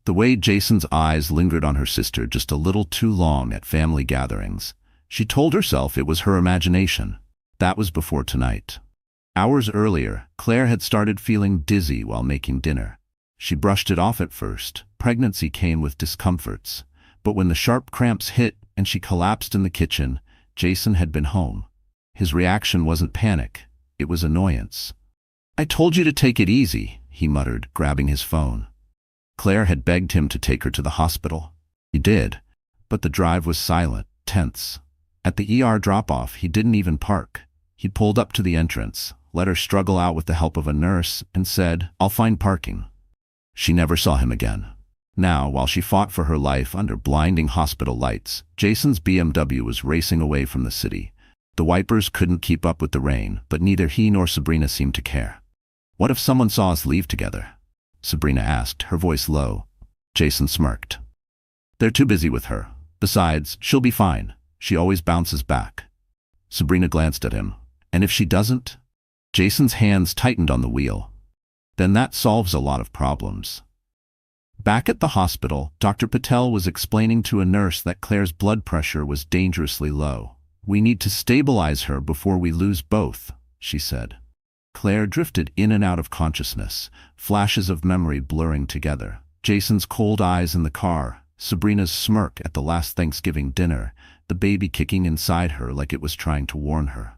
the way Jason's eyes lingered on her sister just a little too long at family gatherings. She told herself it was her imagination. That was before tonight. Hours earlier, Claire had started feeling dizzy while making dinner. She brushed it off at first. Pregnancy came with discomforts. But when the sharp cramps hit and she collapsed in the kitchen, Jason had been home. His reaction wasn't panic. It was annoyance. "I told you to take it easy," he muttered, grabbing his phone. Claire had begged him to take her to the hospital. He did, but the drive was silent, tense. At the ER drop-off, he didn't even park. He pulled up to the entrance, let her struggle out with the help of a nurse, and said, "I'll find parking." She never saw him again. Now, while she fought for her life under blinding hospital lights, Jason's BMW was racing away from the city. The wipers couldn't keep up with the rain, but neither he nor Sabrina seemed to care. "What if someone saw us leave together?" Sabrina asked, her voice low. Jason smirked. "They're too busy with her. Besides, she'll be fine. She always bounces back." Sabrina glanced at him. "And if she doesn't?" Jason's hands tightened on the wheel. "Then that solves a lot of problems." Back at the hospital, Dr. Patel was explaining to a nurse that Claire's blood pressure was dangerously low. "We need to stabilize her before we lose both," she said. Claire drifted in and out of consciousness, flashes of memory blurring together. Jason's cold eyes in the car, Sabrina's smirk at the last Thanksgiving dinner, the baby kicking inside her like it was trying to warn her.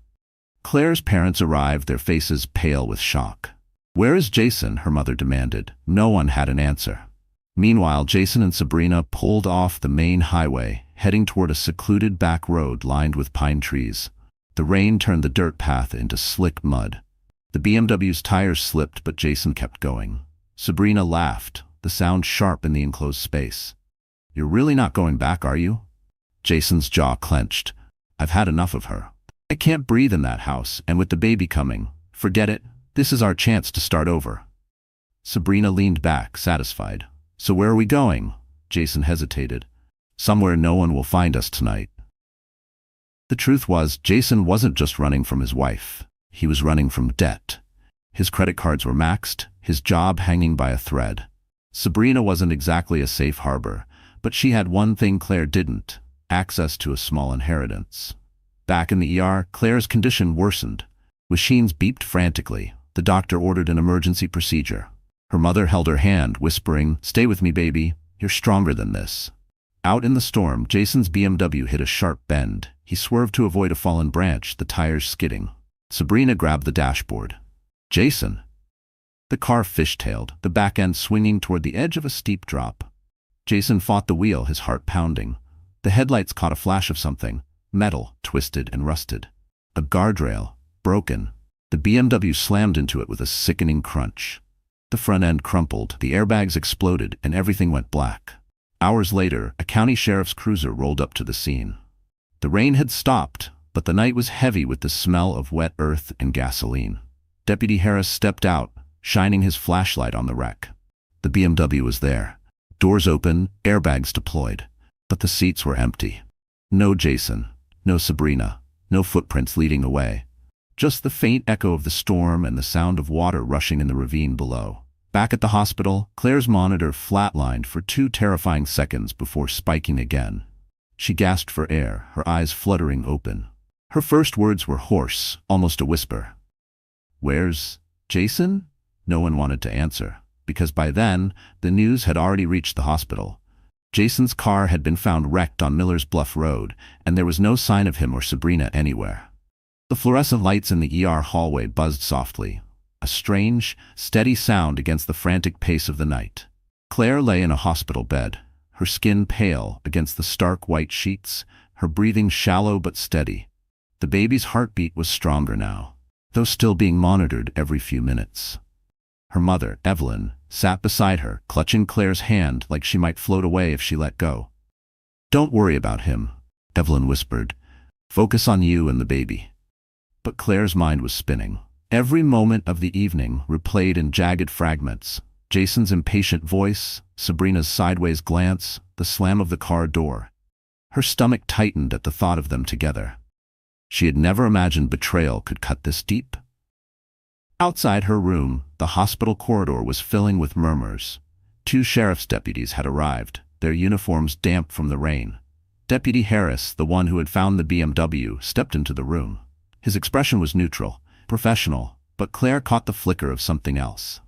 Claire's parents arrived, their faces pale with shock. "Where is Jason?" her mother demanded. No one had an answer. Meanwhile, Jason and Sabrina pulled off the main highway, heading toward a secluded back road lined with pine trees. The rain turned the dirt path into slick mud. The BMW's tires slipped, but Jason kept going. Sabrina laughed, the sound sharp in the enclosed space. "You're really not going back, are you?" Jason's jaw clenched. "I've had enough of her. I can't breathe in that house, and with the baby coming, forget it. This is our chance to start over." Sabrina leaned back, satisfied. "So where are we going?" Jason hesitated. "Somewhere no one will find us tonight." The truth was, Jason wasn't just running from his wife. He was running from debt. His credit cards were maxed, his job hanging by a thread. Sabrina wasn't exactly a safe harbor, but she had one thing Claire didn't: access to a small inheritance. Back in the ER, Claire's condition worsened. Machines beeped frantically. The doctor ordered an emergency procedure. Her mother held her hand, whispering, "Stay with me, baby. You're stronger than this." Out in the storm, Jason's BMW hit a sharp bend. He swerved to avoid a fallen branch, the tires skidding. Sabrina grabbed the dashboard. "Jason!" The car fishtailed, the back end swinging toward the edge of a steep drop. Jason fought the wheel, his heart pounding. The headlights caught a flash of something, metal, twisted and rusted. A guardrail, broken. The BMW slammed into it with a sickening crunch. The front end crumpled, the airbags exploded, and everything went black. Hours later, a county sheriff's cruiser rolled up to the scene. The rain had stopped, but the night was heavy with the smell of wet earth and gasoline. Deputy Harris stepped out, shining his flashlight on the wreck. The BMW was there. Doors open, airbags deployed. But the seats were empty. No Jason, no Sabrina, no footprints leading the way. Just the faint echo of the storm and the sound of water rushing in the ravine below. Back at the hospital, Claire's monitor flatlined for 2 terrifying seconds before spiking again. She gasped for air, her eyes fluttering open. Her first words were hoarse, almost a whisper. "Where's Jason?" No one wanted to answer, because by then, the news had already reached the hospital. Jason's car had been found wrecked on Miller's Bluff Road, and there was no sign of him or Sabrina anywhere. The fluorescent lights in the ER hallway buzzed softly, a strange, steady sound against the frantic pace of the night. Claire lay in a hospital bed, her skin pale against the stark white sheets, her breathing shallow but steady. The baby's heartbeat was stronger now, though still being monitored every few minutes. Her mother, Evelyn, sat beside her, clutching Claire's hand like she might float away if she let go. "Don't worry about him," Evelyn whispered. "Focus on you and the baby." But Claire's mind was spinning. Every moment of the evening replayed in jagged fragments. Jason's impatient voice, Sabrina's sideways glance, the slam of the car door. Her stomach tightened at the thought of them together. She had never imagined betrayal could cut this deep. Outside her room, the hospital corridor was filling with murmurs. 2 sheriff's deputies had arrived, their uniforms damp from the rain. Deputy Harris, the one who had found the BMW, stepped into the room. His expression was neutral, professional, but Claire caught the flicker of something else.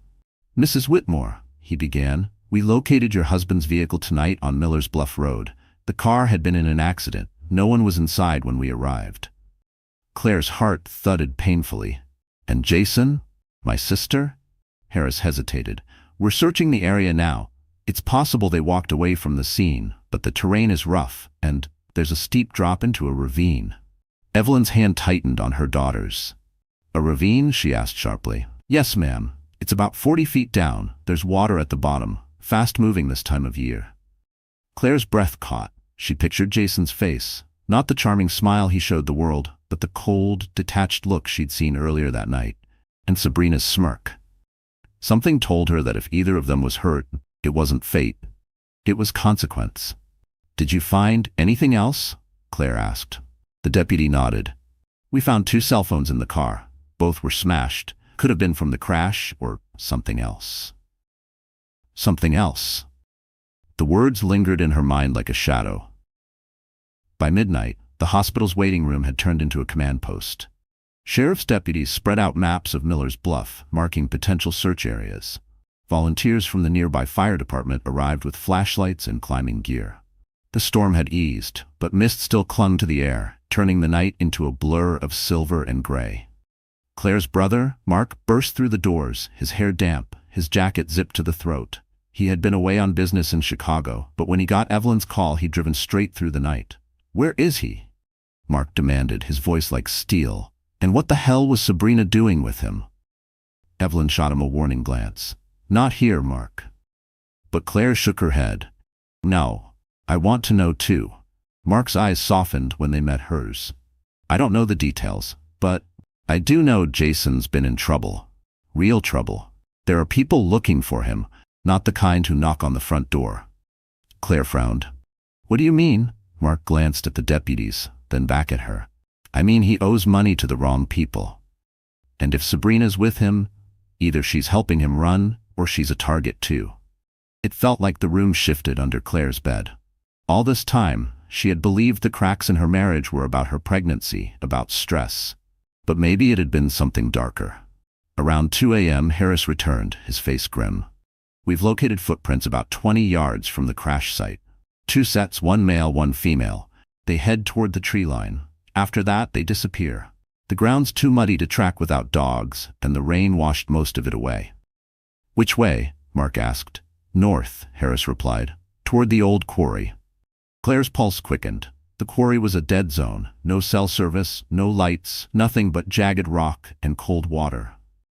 "Mrs. Whitmore," he began, "we located your husband's vehicle tonight on Miller's Bluff Road. The car had been in an accident. No one was inside when we arrived." Claire's heart thudded painfully. "And Jason? My sister?" Harris hesitated. "We're searching the area now. It's possible they walked away from the scene, but the terrain is rough, and there's a steep drop into a ravine." Evelyn's hand tightened on her daughter's. "A ravine?" she asked sharply. "Yes, ma'am. It's about 40 feet down. There's water at the bottom. fast-moving this time of year. Claire's breath caught. She pictured Jason's face, not the charming smile he showed the world, but the cold, detached look she'd seen earlier that night, and Sabrina's smirk. Something told her that if either of them was hurt, it wasn't fate. It was consequence. "Did you find anything else?" Claire asked. The deputy nodded. "We found 2 cell phones in the car. Both were smashed. Could have been from the crash or something else." Something else. The words lingered in her mind like a shadow. By midnight, the hospital's waiting room had turned into a command post. Sheriff's deputies spread out maps of Miller's Bluff, marking potential search areas. Volunteers from the nearby fire department arrived with flashlights and climbing gear. The storm had eased, but mist still clung to the air, turning the night into a blur of silver and gray. Claire's brother, Mark, burst through the doors, his hair damp, his jacket zipped to the throat. He had been away on business in Chicago, but when he got Evelyn's call, he'd driven straight through the night. "Where is he?" Mark demanded, his voice like steel. "And what the hell was Sabrina doing with him?" Evelyn shot him a warning glance. "Not here, Mark." But Claire shook her head. "No. I want to know too." Mark's eyes softened when they met hers. "I don't know the details, but I do know Jason's been in trouble. Real trouble. There are people looking for him, not the kind who knock on the front door." Claire frowned. "What do you mean?" Mark glanced at the deputies, then back at her. "I mean he owes money to the wrong people. And if Sabrina's with him, either she's helping him run or she's a target too." It felt like the room shifted under Claire's bed. All this time, she had believed the cracks in her marriage were about her pregnancy, about stress. But maybe it had been something darker. Around 2 a.m., Harris returned, his face grim. "We've located footprints about 20 yards from the crash site. 2 sets, 1 male, 1 female. They head toward the tree line. After that, they disappear. The ground's too muddy to track without dogs, and the rain washed most of it away." "Which way?" Mark asked. "North," Harris replied. "Toward the old quarry." Claire's pulse quickened. The quarry was a dead zone. No cell service, no lights, nothing but jagged rock and cold water.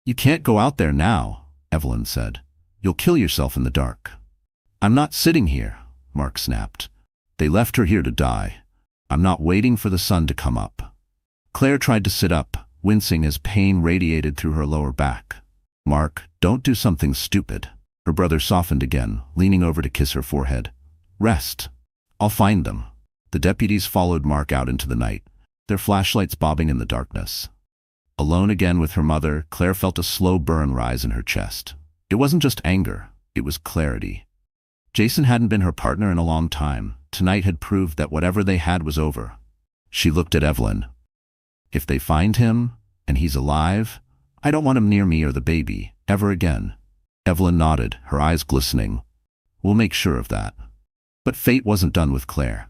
"You can't go out there now," Evelyn said. "You'll kill yourself in the dark." "I'm not sitting here," Mark snapped. "They left her here to die. I'm not waiting for the sun to come up." Claire tried to sit up, wincing as pain radiated through her lower back. "Mark, don't do something stupid." Her brother softened again, leaning over to kiss her forehead. "Rest. I'll find them." The deputies followed Mark out into the night, their flashlights bobbing in the darkness. Alone again with her mother, Claire felt a slow burn rise in her chest. It wasn't just anger, it was clarity. Jason hadn't been her partner in a long time. Tonight had proved that whatever they had was over. She looked at Evelyn. "If they find him, and he's alive, I don't want him near me or the baby, ever again." Evelyn nodded, her eyes glistening. "We'll make sure of that." But fate wasn't done with Claire.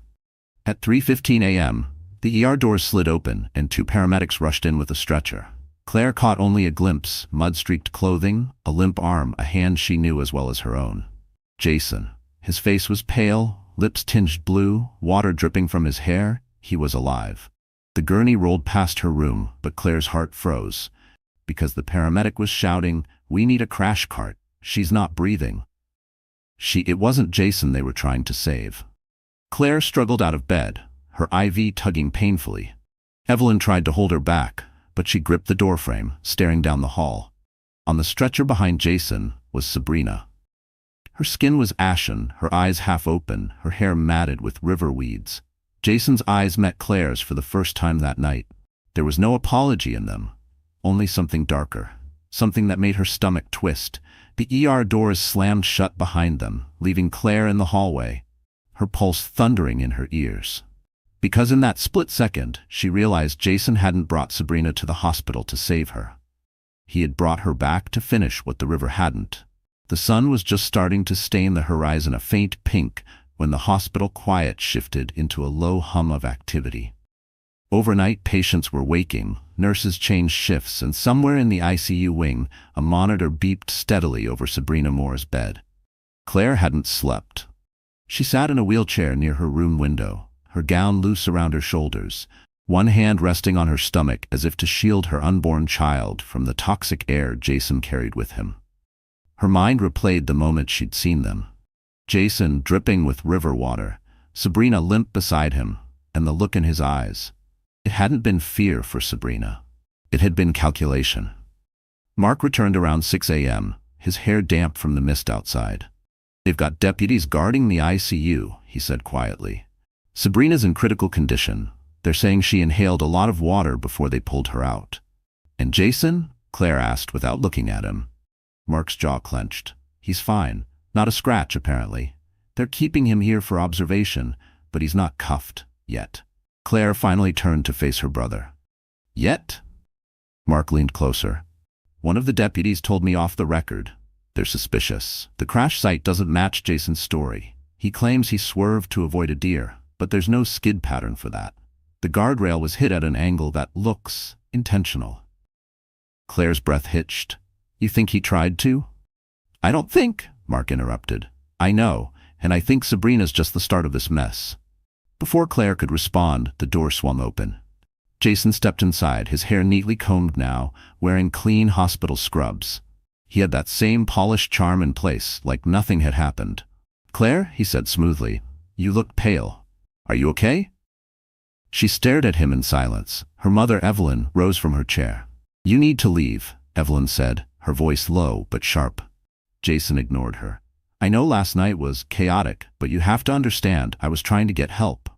At 3:15 a.m., the ER doors slid open and 2 paramedics rushed in with a stretcher. Claire caught only a glimpse: mud-streaked clothing, a limp arm, a hand she knew as well as her own. Jason. His face was pale, lips tinged blue, water dripping from his hair. He was alive. The gurney rolled past her room, but Claire's heart froze. Because the paramedic was shouting, "We need a crash cart. She's not breathing." It wasn't Jason they were trying to save. Claire struggled out of bed, her IV tugging painfully. Evelyn tried to hold her back, but she gripped the doorframe, staring down the hall. On the stretcher behind Jason was Sabrina. Her skin was ashen, her eyes half open, her hair matted with river weeds. Jason's eyes met Claire's for the first time that night. There was no apology in them, only something darker, something that made her stomach twist. The ER doors slammed shut behind them, leaving Claire in the hallway, her pulse thundering in her ears. Because in that split second, she realized Jason hadn't brought Sabrina to the hospital to save her. He had brought her back to finish what the river hadn't. The sun was just starting to stain the horizon a faint pink when the hospital quiet shifted into a low hum of activity. Overnight, patients were waking, nurses changed shifts, and somewhere in the ICU wing, a monitor beeped steadily over Sabrina Moore's bed. Claire hadn't slept. She sat in a wheelchair near her room window, her gown loose around her shoulders, one hand resting on her stomach as if to shield her unborn child from the toxic air Jason carried with him. Her mind replayed the moment she'd seen them. Jason dripping with river water, Sabrina limp beside him, and the look in his eyes. It hadn't been fear for Sabrina. It had been calculation. Mark returned around 6 a.m., his hair damp from the mist outside. "They've got deputies guarding the ICU," he said quietly. "Sabrina's in critical condition. They're saying she inhaled a lot of water before they pulled her out." "And Jason?" Claire asked without looking at him. Mark's jaw clenched. "He's fine. Not a scratch, apparently. They're keeping him here for observation, but he's not cuffed yet." Claire finally turned to face her brother. "Yet?" Mark leaned closer. "One of the deputies told me off the record. They're suspicious. The crash site doesn't match Jason's story. He claims he swerved to avoid a deer, but there's no skid pattern for that. The guardrail was hit at an angle that looks intentional." Claire's breath hitched. "You think he tried to?" "I don't think," Mark interrupted. "I know, and I think Sabrina's just the start of this mess." Before Claire could respond, the door swung open. Jason stepped inside, his hair neatly combed now, wearing clean hospital scrubs. He had that same polished charm in place, like nothing had happened. "Claire," he said smoothly, "you look pale. Are you okay?" She stared at him in silence. Her mother, Evelyn, rose from her chair. "You need to leave," Evelyn said, her voice low but sharp. Jason ignored her. "I know last night was chaotic, but you have to understand I was trying to get help."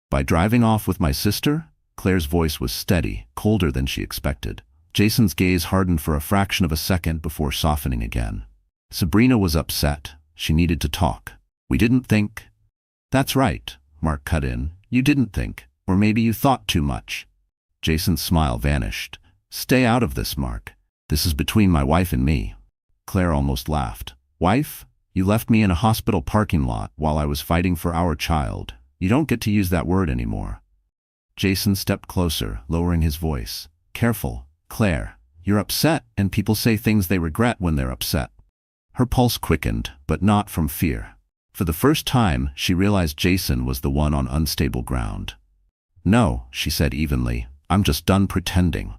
"By driving off with my sister?" Claire's voice was steady, colder than she expected. Jason's gaze hardened for a fraction of a second before softening again. "Sabrina was upset. She needed to talk. We didn't think—" "That's right," Mark cut in. "You didn't think. Or maybe you thought too much." Jason's smile vanished. "Stay out of this, Mark. This is between my wife and me." Claire almost laughed. "Wife? You left me in a hospital parking lot while I was fighting for our child. You don't get to use that word anymore." Jason stepped closer, lowering his voice. "Careful. Claire, you're upset, and people say things they regret when they're upset." Her pulse quickened, but not from fear. For the first time, she realized Jason was the one on unstable ground. "No," she said evenly, "I'm just done pretending."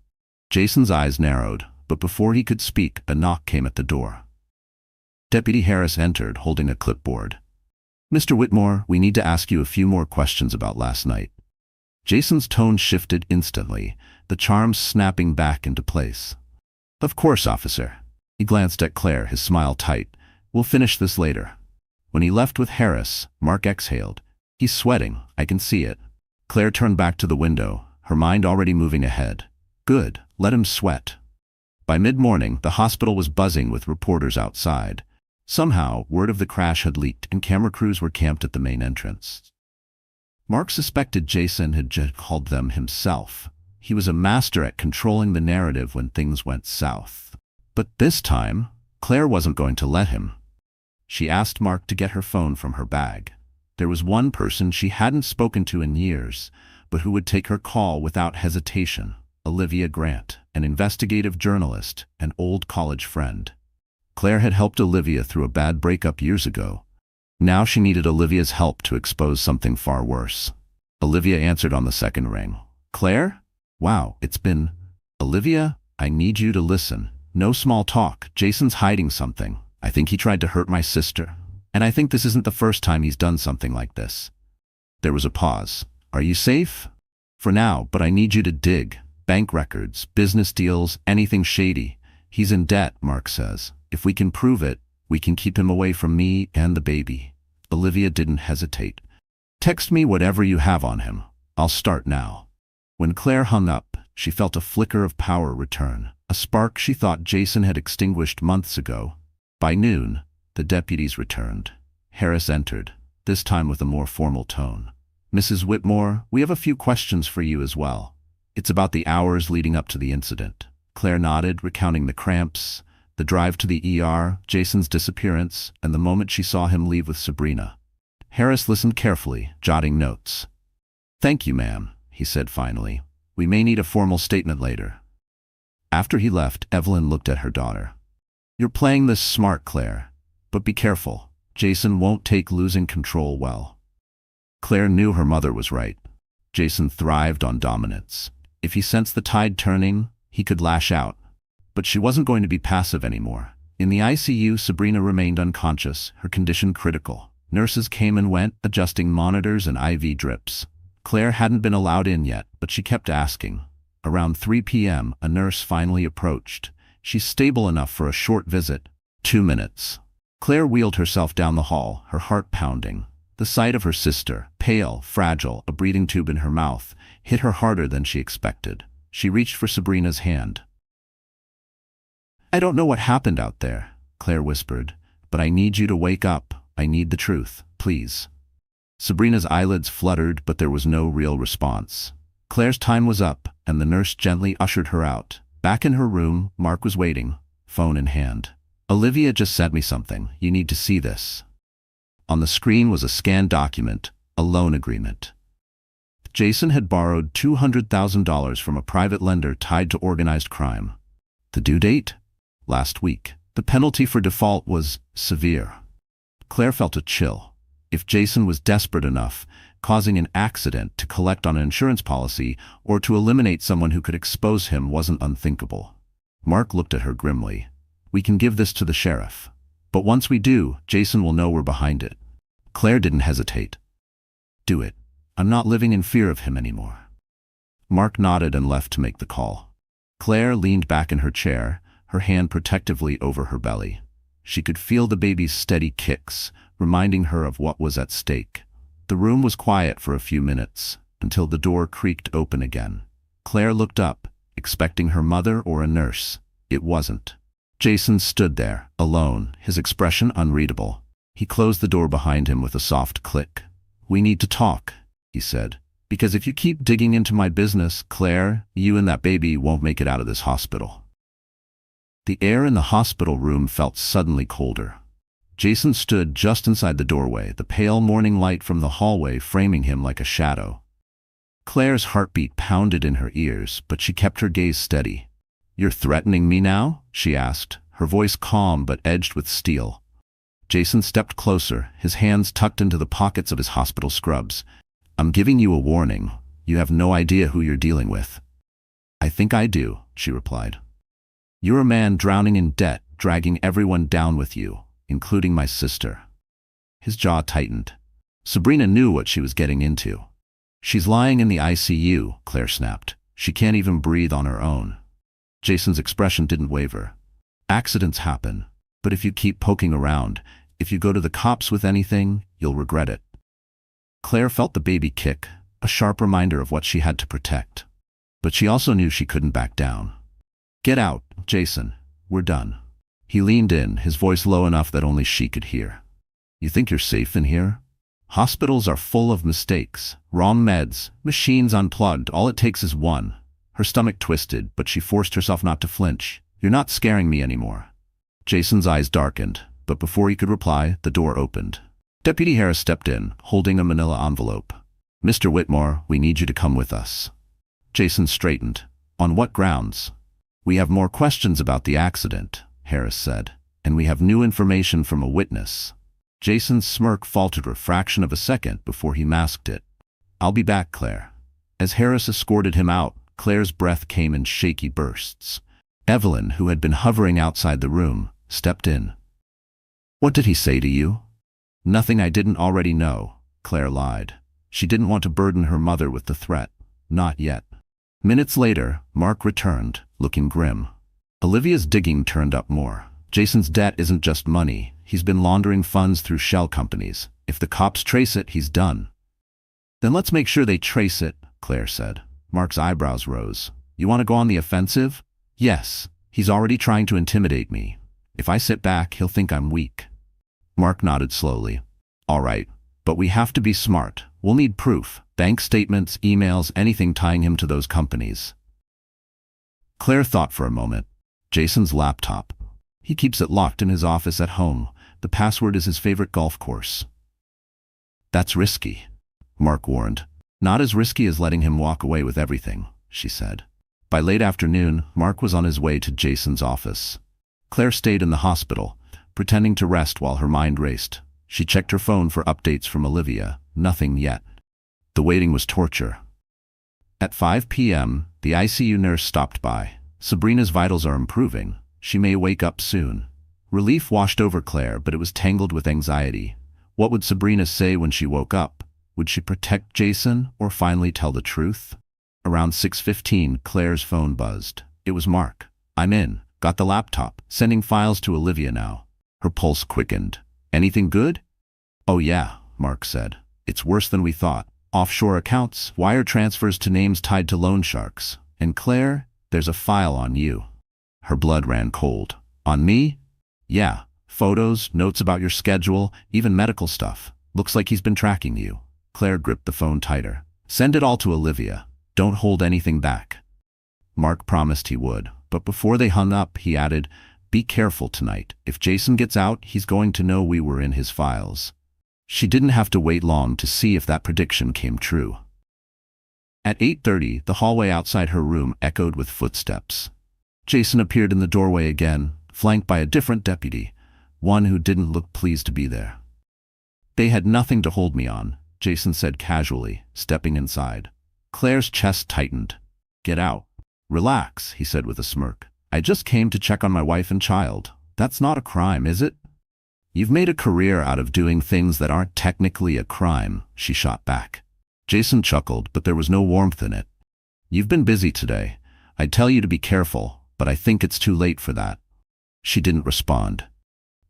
Jason's eyes narrowed, but before he could speak, a knock came at the door. Deputy Harris entered, holding a clipboard. "Mr. Whitmore, we need to ask you a few more questions about last night." Jason's tone shifted instantly, the charm snapping back into place. "Of course, officer." He glanced at Claire, his smile tight. "We'll finish this later." When he left with Harris, Mark exhaled. "He's sweating, I can see it." Claire turned back to the window, her mind already moving ahead. "Good, let him sweat." By mid-morning, the hospital was buzzing with reporters outside. Somehow, word of the crash had leaked and camera crews were camped at the main entrance. Mark suspected Jason had just called them himself. He was a master at controlling the narrative when things went south. But this time, Claire wasn't going to let him. She asked Mark to get her phone from her bag. There was one person she hadn't spoken to in years, but who would take her call without hesitation. Olivia Grant, an investigative journalist, an old college friend. Claire had helped Olivia through a bad breakup years ago. Now she needed Olivia's help to expose something far worse. Olivia answered on the second ring. "Claire? Wow, it's been—" "Olivia, I need you to listen. No small talk. Jason's hiding something. I think he tried to hurt my sister. And I think this isn't the first time he's done something like this." There was a pause. "Are you safe?" "For now, but I need you to dig. Bank records, business deals, anything shady. He's in debt, Mark says. If we can prove it, we can keep him away from me and the baby." Olivia didn't hesitate. "Text me whatever you have on him. I'll start now." When Claire hung up, she felt a flicker of power return, a spark she thought Jason had extinguished months ago. By noon, the deputies returned. Harris entered, this time with a more formal tone. "Mrs. Whitmore, we have a few questions for you as well. It's about the hours leading up to the incident." Claire nodded, recounting the cramps, the drive to the ER, Jason's disappearance, and the moment she saw him leave with Sabrina. Harris listened carefully, jotting notes. "Thank you, ma'am," he said finally. "We may need a formal statement later." After he left, Evelyn looked at her daughter. "You're playing this smart, Claire, but be careful. Jason won't take losing control well." Claire knew her mother was right. Jason thrived on dominance. If he sensed the tide turning, he could lash out. But she wasn't going to be passive anymore. In the ICU, Sabrina remained unconscious, her condition critical. Nurses came and went, adjusting monitors and IV drips. Claire hadn't been allowed in yet, but she kept asking. Around 3 p.m., a nurse finally approached. She's stable enough for a short visit. 2 minutes. Claire wheeled herself down the hall, her heart pounding. The sight of her sister, pale, fragile, a breathing tube in her mouth, hit her harder than she expected. She reached for Sabrina's hand. "I don't know what happened out there," Claire whispered, "but I need you to wake up. I need the truth, please." Sabrina's eyelids fluttered, but there was no real response. Claire's time was up, and the nurse gently ushered her out. Back in her room, Mark was waiting, phone in hand. "Olivia just sent me something. You need to see this." On the screen was a scanned document, a loan agreement. Jason had borrowed $200,000 from a private lender tied to organized crime. The due date? Last week. The penalty for default was severe. Claire felt a chill. If Jason was desperate enough, causing an accident to collect on an insurance policy or to eliminate someone who could expose him wasn't unthinkable. Mark looked at her grimly. "We can give this to the sheriff. But once we do, Jason will know we're behind it." Claire didn't hesitate. "Do it. I'm not living in fear of him anymore." Mark nodded and left to make the call. Claire leaned back in her chair, her hand protectively over her belly. She could feel the baby's steady kicks, reminding her of what was at stake. The room was quiet for a few minutes, until the door creaked open again. Claire looked up, expecting her mother or a nurse. It wasn't. Jason stood there, alone, his expression unreadable. He closed the door behind him with a soft click. "We need to talk," he said. "Because if you keep digging into my business, Claire, you and that baby won't make it out of this hospital." The air in the hospital room felt suddenly colder. Jason stood just inside the doorway, the pale morning light from the hallway framing him like a shadow. Claire's heartbeat pounded in her ears, but she kept her gaze steady. "You're threatening me now?" she asked, her voice calm but edged with steel. Jason stepped closer, his hands tucked into the pockets of his hospital scrubs. "I'm giving you a warning. You have no idea who you're dealing with." "I think I do," she replied. "You're a man drowning in debt, dragging everyone down with you, including my sister." His jaw tightened. Sabrina knew what she was getting into. "She's lying in the ICU," Claire snapped. "She can't even breathe on her own." Jason's expression didn't waver. "Accidents happen, but if you keep poking around, if you go to the cops with anything, you'll regret it." Claire felt the baby kick, a sharp reminder of what she had to protect. But she also knew she couldn't back down. "Get out, Jason. We're done." He leaned in, his voice low enough that only she could hear. "You think you're safe in here? Hospitals are full of mistakes. Wrong meds, machines unplugged, all it takes is one." Her stomach twisted, but she forced herself not to flinch. "You're not scaring me anymore." Jason's eyes darkened, but before he could reply, the door opened. Deputy Harris stepped in, holding a manila envelope. "Mr. Whitmore, we need you to come with us." Jason straightened. "On what grounds?" "We have more questions about the accident," Harris said, "and we have new information from a witness." Jason's smirk faltered a fraction of a second before he masked it. "I'll be back, Claire." As Harris escorted him out, Claire's breath came in shaky bursts. Evelyn, who had been hovering outside the room, stepped in. "What did he say to you?" "Nothing I didn't already know," Claire lied. She didn't want to burden her mother with the threat. Not yet. Minutes later, Mark returned, looking grim. Olivia's digging turned up more. "Jason's debt isn't just money. He's been laundering funds through shell companies. If the cops trace it, he's done." "Then let's make sure they trace it," Claire said. Mark's eyebrows rose. "You want to go on the offensive?" "Yes. He's already trying to intimidate me. If I sit back, he'll think I'm weak." Mark nodded slowly. "All right, but we have to be smart. We'll need proof. Bank statements, emails, anything tying him to those companies." Claire thought for a moment. Jason's laptop. He keeps it locked in his office at home. The password is his favorite golf course. "That's risky," Mark warned. "Not as risky as letting him walk away with everything," she said. By late afternoon, Mark was on his way to Jason's office. Claire stayed in the hospital, pretending to rest while her mind raced. She checked her phone for updates from Olivia. Nothing yet. The waiting was torture. At 5 p.m., the ICU nurse stopped by. "Sabrina's vitals are improving. She may wake up soon." Relief washed over Claire, but it was tangled with anxiety. What would Sabrina say when she woke up? Would she protect Jason or finally tell the truth? Around 6:15, Claire's phone buzzed. It was Mark. "I'm in. Got the laptop. Sending files to Olivia now." Her pulse quickened. "Anything good?" "Oh yeah," Mark said. "It's worse than we thought. Offshore accounts, wire transfers to names tied to loan sharks. And Claire, there's a file on you." Her blood ran cold. "On me?" "Yeah. Photos, notes about your schedule, even medical stuff. Looks like he's been tracking you." Claire gripped the phone tighter. "Send it all to Olivia. Don't hold anything back." Mark promised he would, but before they hung up, he added, "Be careful tonight. If Jason gets out, he's going to know we were in his files." She didn't have to wait long to see if that prediction came true. At 8:30, the hallway outside her room echoed with footsteps. Jason appeared in the doorway again, flanked by a different deputy, one who didn't look pleased to be there. "They had nothing to hold me on," Jason said casually, stepping inside. Claire's chest tightened. "Get out." "Relax," he said with a smirk. "I just came to check on my wife and child. That's not a crime, is it?" "You've made a career out of doing things that aren't technically a crime," she shot back. Jason chuckled, but there was no warmth in it. "You've been busy today. I'd tell you to be careful, but I think it's too late for that." She didn't respond.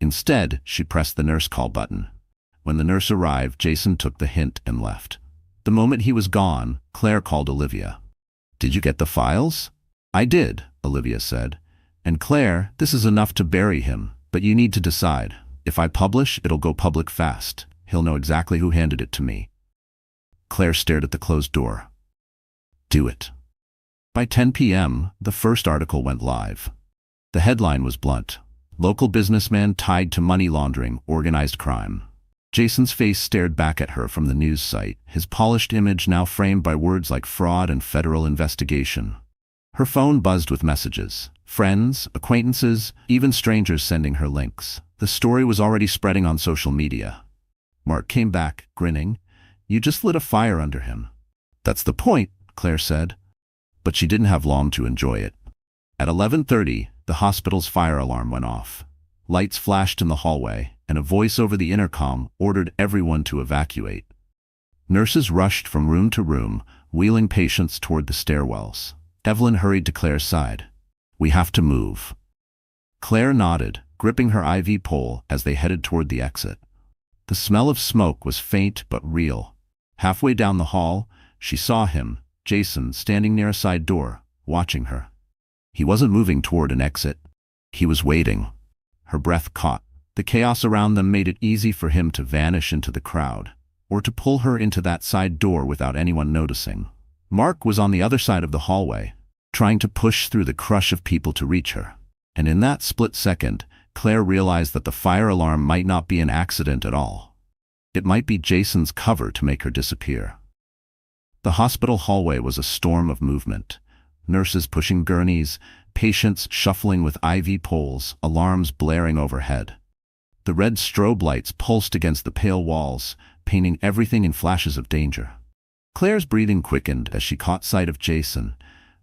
Instead, she pressed the nurse call button. When the nurse arrived, Jason took the hint and left. The moment he was gone, Claire called Olivia. "Did you get the files?" "I did," Olivia said. "And Claire, this is enough to bury him, but you need to decide. If I publish, it'll go public fast. He'll know exactly who handed it to me." Claire stared at the closed door. "Do it." By 10 p.m., the first article went live. The headline was blunt: "Local businessman tied to money laundering, organized crime." Jason's face stared back at her from the news site, his polished image now framed by words like fraud and federal investigation. Her phone buzzed with messages. Friends, acquaintances, even strangers sending her links. The story was already spreading on social media. Mark came back, grinning. "You just lit a fire under him." "That's the point," Claire said. But she didn't have long to enjoy it. At 11:30, the hospital's fire alarm went off. Lights flashed in the hallway, and a voice over the intercom ordered everyone to evacuate. Nurses rushed from room to room, wheeling patients toward the stairwells. Evelyn hurried to Claire's side. "We have to move." Claire nodded, gripping her IV pole as they headed toward the exit. The smell of smoke was faint but real. Halfway down the hall, she saw him, Jason, standing near a side door, watching her. He wasn't moving toward an exit. He was waiting. Her breath caught. The chaos around them made it easy for him to vanish into the crowd, or to pull her into that side door without anyone noticing. Mark was on the other side of the hallway, trying to push through the crush of people to reach her. And in that split second, Claire realized that the fire alarm might not be an accident at all. It might be Jason's cover to make her disappear. The hospital hallway was a storm of movement. Nurses pushing gurneys, patients shuffling with IV poles, alarms blaring overhead. The red strobe lights pulsed against the pale walls, painting everything in flashes of danger. Claire's breathing quickened as she caught sight of Jason,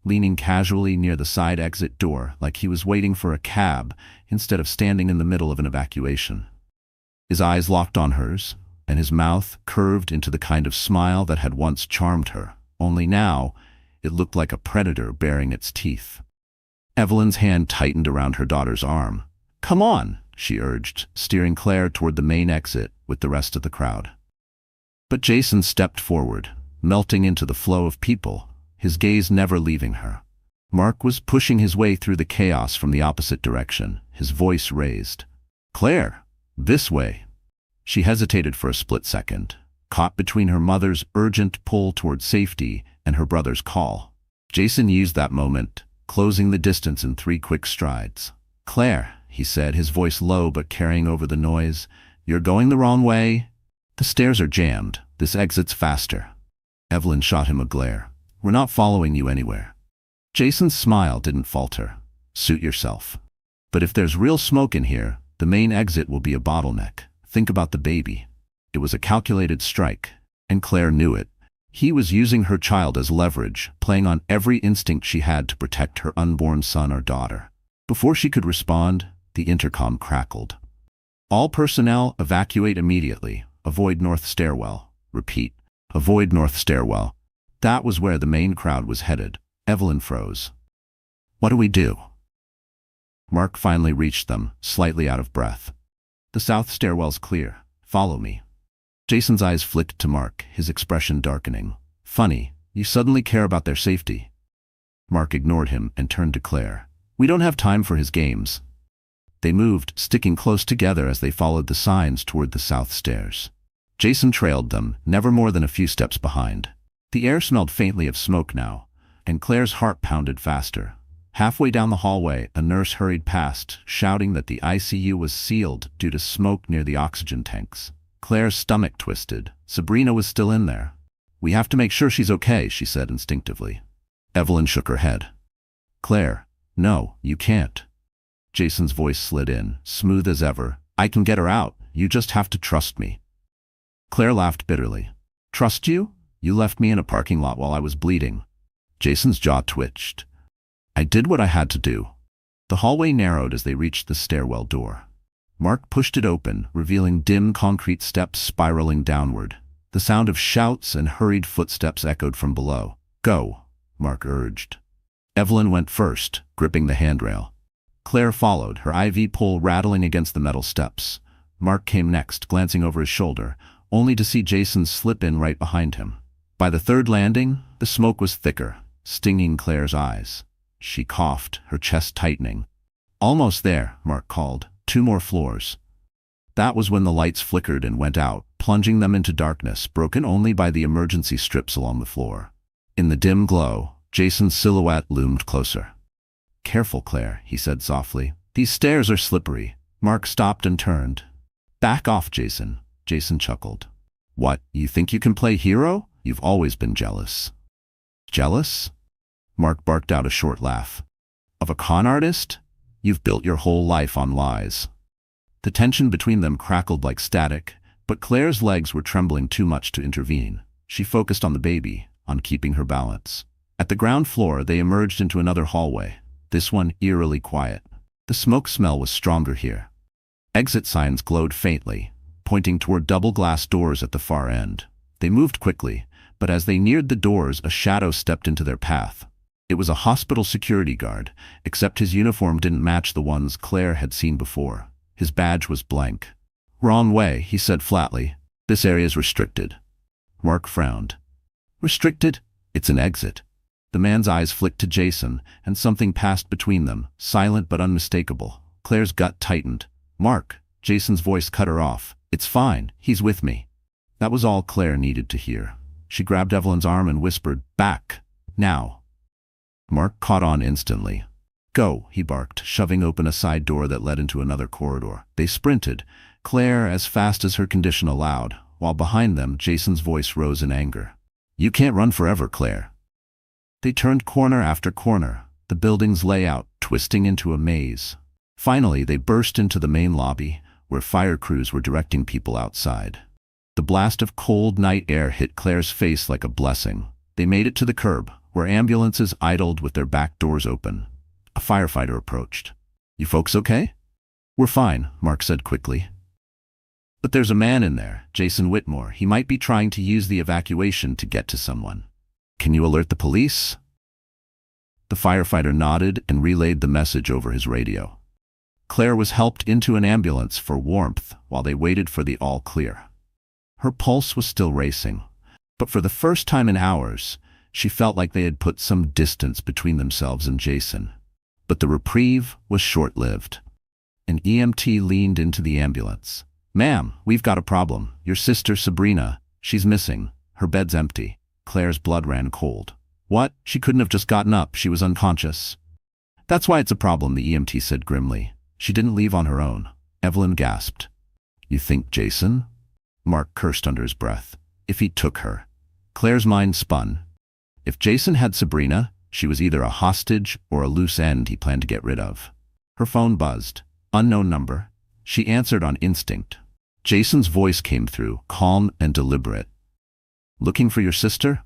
leaning casually near the side exit door like he was waiting for a cab instead of standing in the middle of an evacuation. His eyes locked on hers, and his mouth curved into the kind of smile that had once charmed her, only now it looked like a predator baring its teeth. Evelyn's hand tightened around her daughter's arm. "Come on," she urged, steering Claire toward the main exit with the rest of the crowd. But Jason stepped forward, melting into the flow of people, his gaze never leaving her. Mark was pushing his way through the chaos from the opposite direction, his voice raised. "Claire, this way." She hesitated for a split second, caught between her mother's urgent pull toward safety and her brother's call. Jason used that moment, closing the distance in 3 quick strides. "Claire," he said, his voice low but carrying over the noise, "you're going the wrong way. The stairs are jammed. This exit's faster." Evelyn shot him a glare. "We're not following you anywhere." Jason's smile didn't falter. "Suit yourself. But if there's real smoke in here, the main exit will be a bottleneck. Think about the baby." It was a calculated strike, and Claire knew it. He was using her child as leverage, playing on every instinct she had to protect her unborn son or daughter. Before she could respond, The intercom crackled. All personnel evacuate immediately. Avoid north stairwell. Repeat. Avoid north stairwell. That was where the main crowd was headed. Evelyn froze. What do we do? Mark finally reached them, slightly out of breath. The south stairwell's clear. Follow me. Jason's eyes flicked to Mark, his expression darkening. Funny, you suddenly care about their safety. Mark ignored him and turned to Claire. We don't have time for his games. They moved, sticking close together as they followed the signs toward the south stairs. Jason trailed them, never more than a few steps behind. The air smelled faintly of smoke now, and Claire's heart pounded faster. Halfway down the hallway, a nurse hurried past, shouting that the ICU was sealed due to smoke near the oxygen tanks. Claire's stomach twisted. Sabrina was still in there. We have to make sure she's okay, she said instinctively. Evelyn shook her head. Claire, no, you can't. Jason's voice slid in, smooth as ever. I can get her out. You just have to trust me. Claire laughed bitterly. Trust you? You left me in a parking lot while I was bleeding. Jason's jaw twitched. I did what I had to do. The hallway narrowed as they reached the stairwell door. Mark pushed it open, revealing dim concrete steps spiraling downward. The sound of shouts and hurried footsteps echoed from below. Go, Mark urged. Evelyn went first, gripping the handrail. Claire followed, her IV pole rattling against the metal steps. Mark came next, glancing over his shoulder, only to see Jason slip in right behind him. By the third landing, the smoke was thicker, stinging Claire's eyes. She coughed, her chest tightening. Almost there, Mark called. 2 more floors. That was when the lights flickered and went out, plunging them into darkness, broken only by the emergency strips along the floor. In the dim glow, Jason's silhouette loomed closer. Careful, Claire, he said softly. These stairs are slippery. Mark stopped and turned. Back off, Jason. Jason chuckled. What, you think you can play hero? You've always been jealous. Jealous? Mark barked out a short laugh. Of a con artist? You've built your whole life on lies. The tension between them crackled like static, but Claire's legs were trembling too much to intervene. She focused on the baby, on keeping her balance. At the ground floor, they emerged into another hallway, this one eerily quiet. The smoke smell was stronger here. Exit signs glowed faintly, pointing toward double glass doors at the far end. They moved quickly, but as they neared the doors, a shadow stepped into their path. It was a hospital security guard, except his uniform didn't match the ones Claire had seen before. His badge was blank. Wrong way, he said flatly. This area's restricted. Mark frowned. Restricted? It's an exit. The man's eyes flicked to Jason, and something passed between them, silent but unmistakable. Claire's gut tightened. Mark, Jason's voice cut her off. It's fine, he's with me. That was all Claire needed to hear. She grabbed Evelyn's arm and whispered, Back, now. Mark caught on instantly. Go, he barked, shoving open a side door that led into another corridor. They sprinted, Claire as fast as her condition allowed, while behind them Jason's voice rose in anger. You can't run forever, Claire. They turned corner after corner, the building's layout twisting into a maze. Finally, they burst into the main lobby, where fire crews were directing people outside. The blast of cold night air hit Claire's face like a blessing. They made it to the curb, where ambulances idled with their back doors open. A firefighter approached. You folks okay? We're fine, Mark said quickly. But there's a man in there, Jason Whitmore. He might be trying to use the evacuation to get to someone. Can you alert the police? The firefighter nodded and relayed the message over his radio. Claire was helped into an ambulance for warmth while they waited for the all clear. Her pulse was still racing, but for the first time in hours, she felt like they had put some distance between themselves and Jason. But the reprieve was short-lived. An EMT leaned into the ambulance. Ma'am, we've got a problem. Your sister Sabrina, she's missing. Her bed's empty. Claire's blood ran cold. What? She couldn't have just gotten up. She was unconscious. That's why it's a problem, the EMT said grimly. She didn't leave on her own. Evelyn gasped. You think Jason? Mark cursed under his breath. If he took her. Claire's mind spun. If Jason had Sabrina, she was either a hostage or a loose end he planned to get rid of. Her phone buzzed. Unknown number. She answered on instinct. Jason's voice came through, calm and deliberate. Looking for your sister?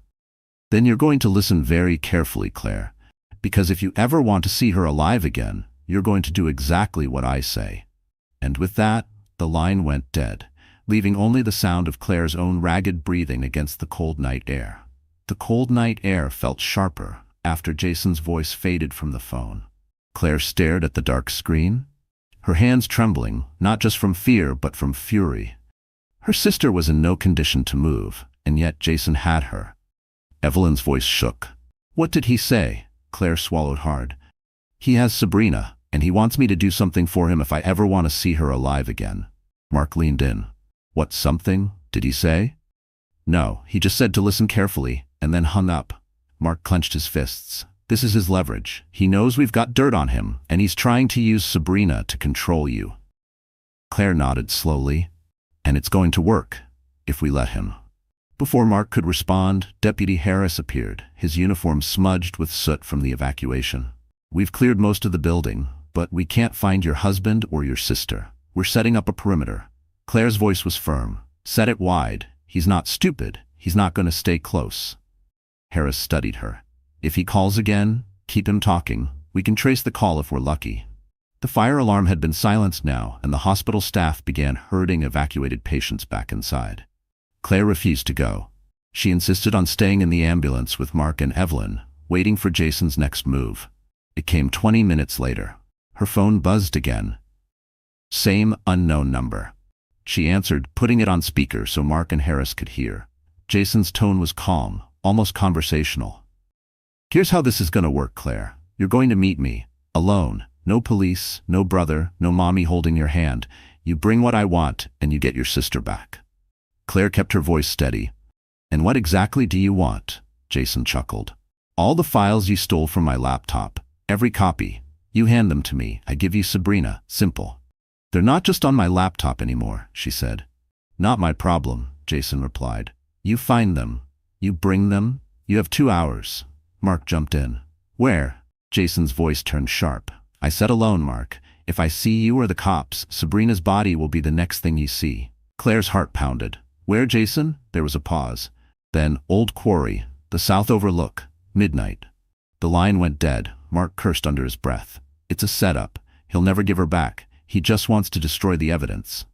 Then you're going to listen very carefully, Claire, because if you ever want to see her alive again, You're going to do exactly what I say." And with that, the line went dead, leaving only the sound of Claire's own ragged breathing against the cold night air. The cold night air felt sharper after Jason's voice faded from the phone. Claire stared at the dark screen, her hands trembling, not just from fear but from fury. Her sister was in no condition to move, and yet Jason had her. Evelyn's voice shook. "What did he say?" Claire swallowed hard. "He has Sabrina, and he wants me to do something for him if I ever want to see her alive again." Mark leaned in. "What something, did he say?" "No, he just said to listen carefully, and then hung up." Mark clenched his fists. "This is his leverage. He knows we've got dirt on him, and he's trying to use Sabrina to control you." Claire nodded slowly. "And it's going to work, if we let him." Before Mark could respond, Deputy Harris appeared, his uniform smudged with soot from the evacuation. "We've cleared most of the building, but we can't find your husband or your sister. We're setting up a perimeter." Claire's voice was firm. "Set it wide. He's not stupid. He's not going to stay close." Harris studied her. "If he calls again, keep him talking. We can trace the call if we're lucky." The fire alarm had been silenced now, and the hospital staff began herding evacuated patients back inside. Claire refused to go. She insisted on staying in the ambulance with Mark and Evelyn, waiting for Jason's next move. It came 20 minutes later. Her phone buzzed again. Same unknown number. She answered, putting it on speaker so Mark and Harris could hear. Jason's tone was calm, almost conversational. "Here's how this is going to work, Claire. You're going to meet me, alone. No police, no brother, no mommy holding your hand. You bring what I want, and you get your sister back." Claire kept her voice steady. "And what exactly do you want?" Jason chuckled. "All the files you stole from my laptop. Every copy. You hand them to me. I give you Sabrina. Simple." "They're not just on my laptop anymore," she said. "Not my problem," Jason replied. "You find them. You bring them. You have 2 hours." Mark jumped in. "Where?" Jason's voice turned sharp. "I said alone, Mark. If I see you or the cops, Sabrina's body will be the next thing you see." Claire's heart pounded. "Where, Jason?" There was a pause. Then, "Old Quarry, the South Overlook, midnight." The line went dead. Mark cursed under his breath. "It's a setup. He'll never give her back. He just wants to destroy the evidence."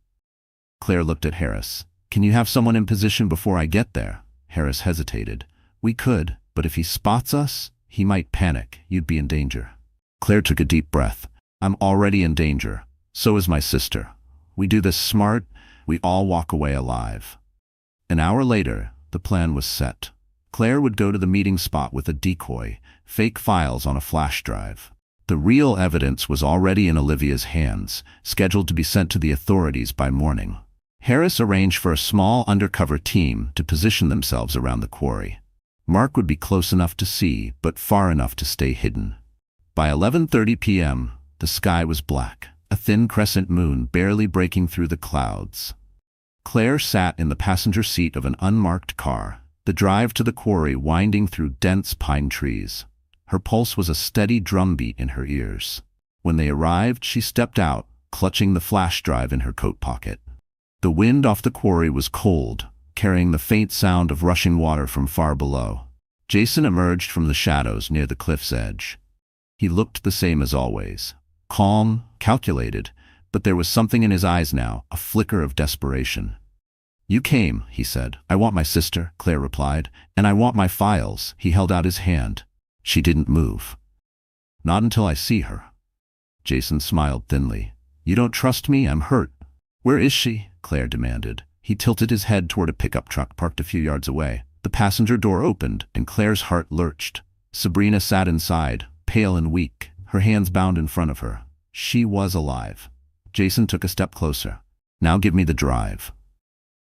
Claire looked at Harris. "Can you have someone in position before I get there?" Harris hesitated. "We could, but if he spots us, he might panic. You'd be in danger." Claire took a deep breath. "I'm already in danger. So is my sister. We do this smart, we all walk away alive." An hour later, the plan was set. Claire would go to the meeting spot with a decoy, fake files on a flash drive. The real evidence was already in Olivia's hands, scheduled to be sent to the authorities by morning. Harris arranged for a small undercover team to position themselves around the quarry. Mark would be close enough to see, but far enough to stay hidden. By 11:30 p.m., the sky was black, a thin crescent moon barely breaking through the clouds. Claire sat in the passenger seat of an unmarked car, the drive to the quarry winding through dense pine trees. Her pulse was a steady drumbeat in her ears. When they arrived, she stepped out, clutching the flash drive in her coat pocket. The wind off the quarry was cold, carrying the faint sound of rushing water from far below. Jason emerged from the shadows near the cliff's edge. He looked the same as always. Calm, calculated, but there was something in his eyes now, a flicker of desperation. "You came," he said. "I want my sister," Claire replied. "And I want my files." He held out his hand. She didn't move. "Not until I see her." Jason smiled thinly. "You don't trust me? I'm hurt." "Where is she?" Claire demanded. He tilted his head toward a pickup truck parked a few yards away. The passenger door opened, and Claire's heart lurched. Sabrina sat inside, pale and weak, her hands bound in front of her. She was alive. Jason took a step closer. "Now give me the drive."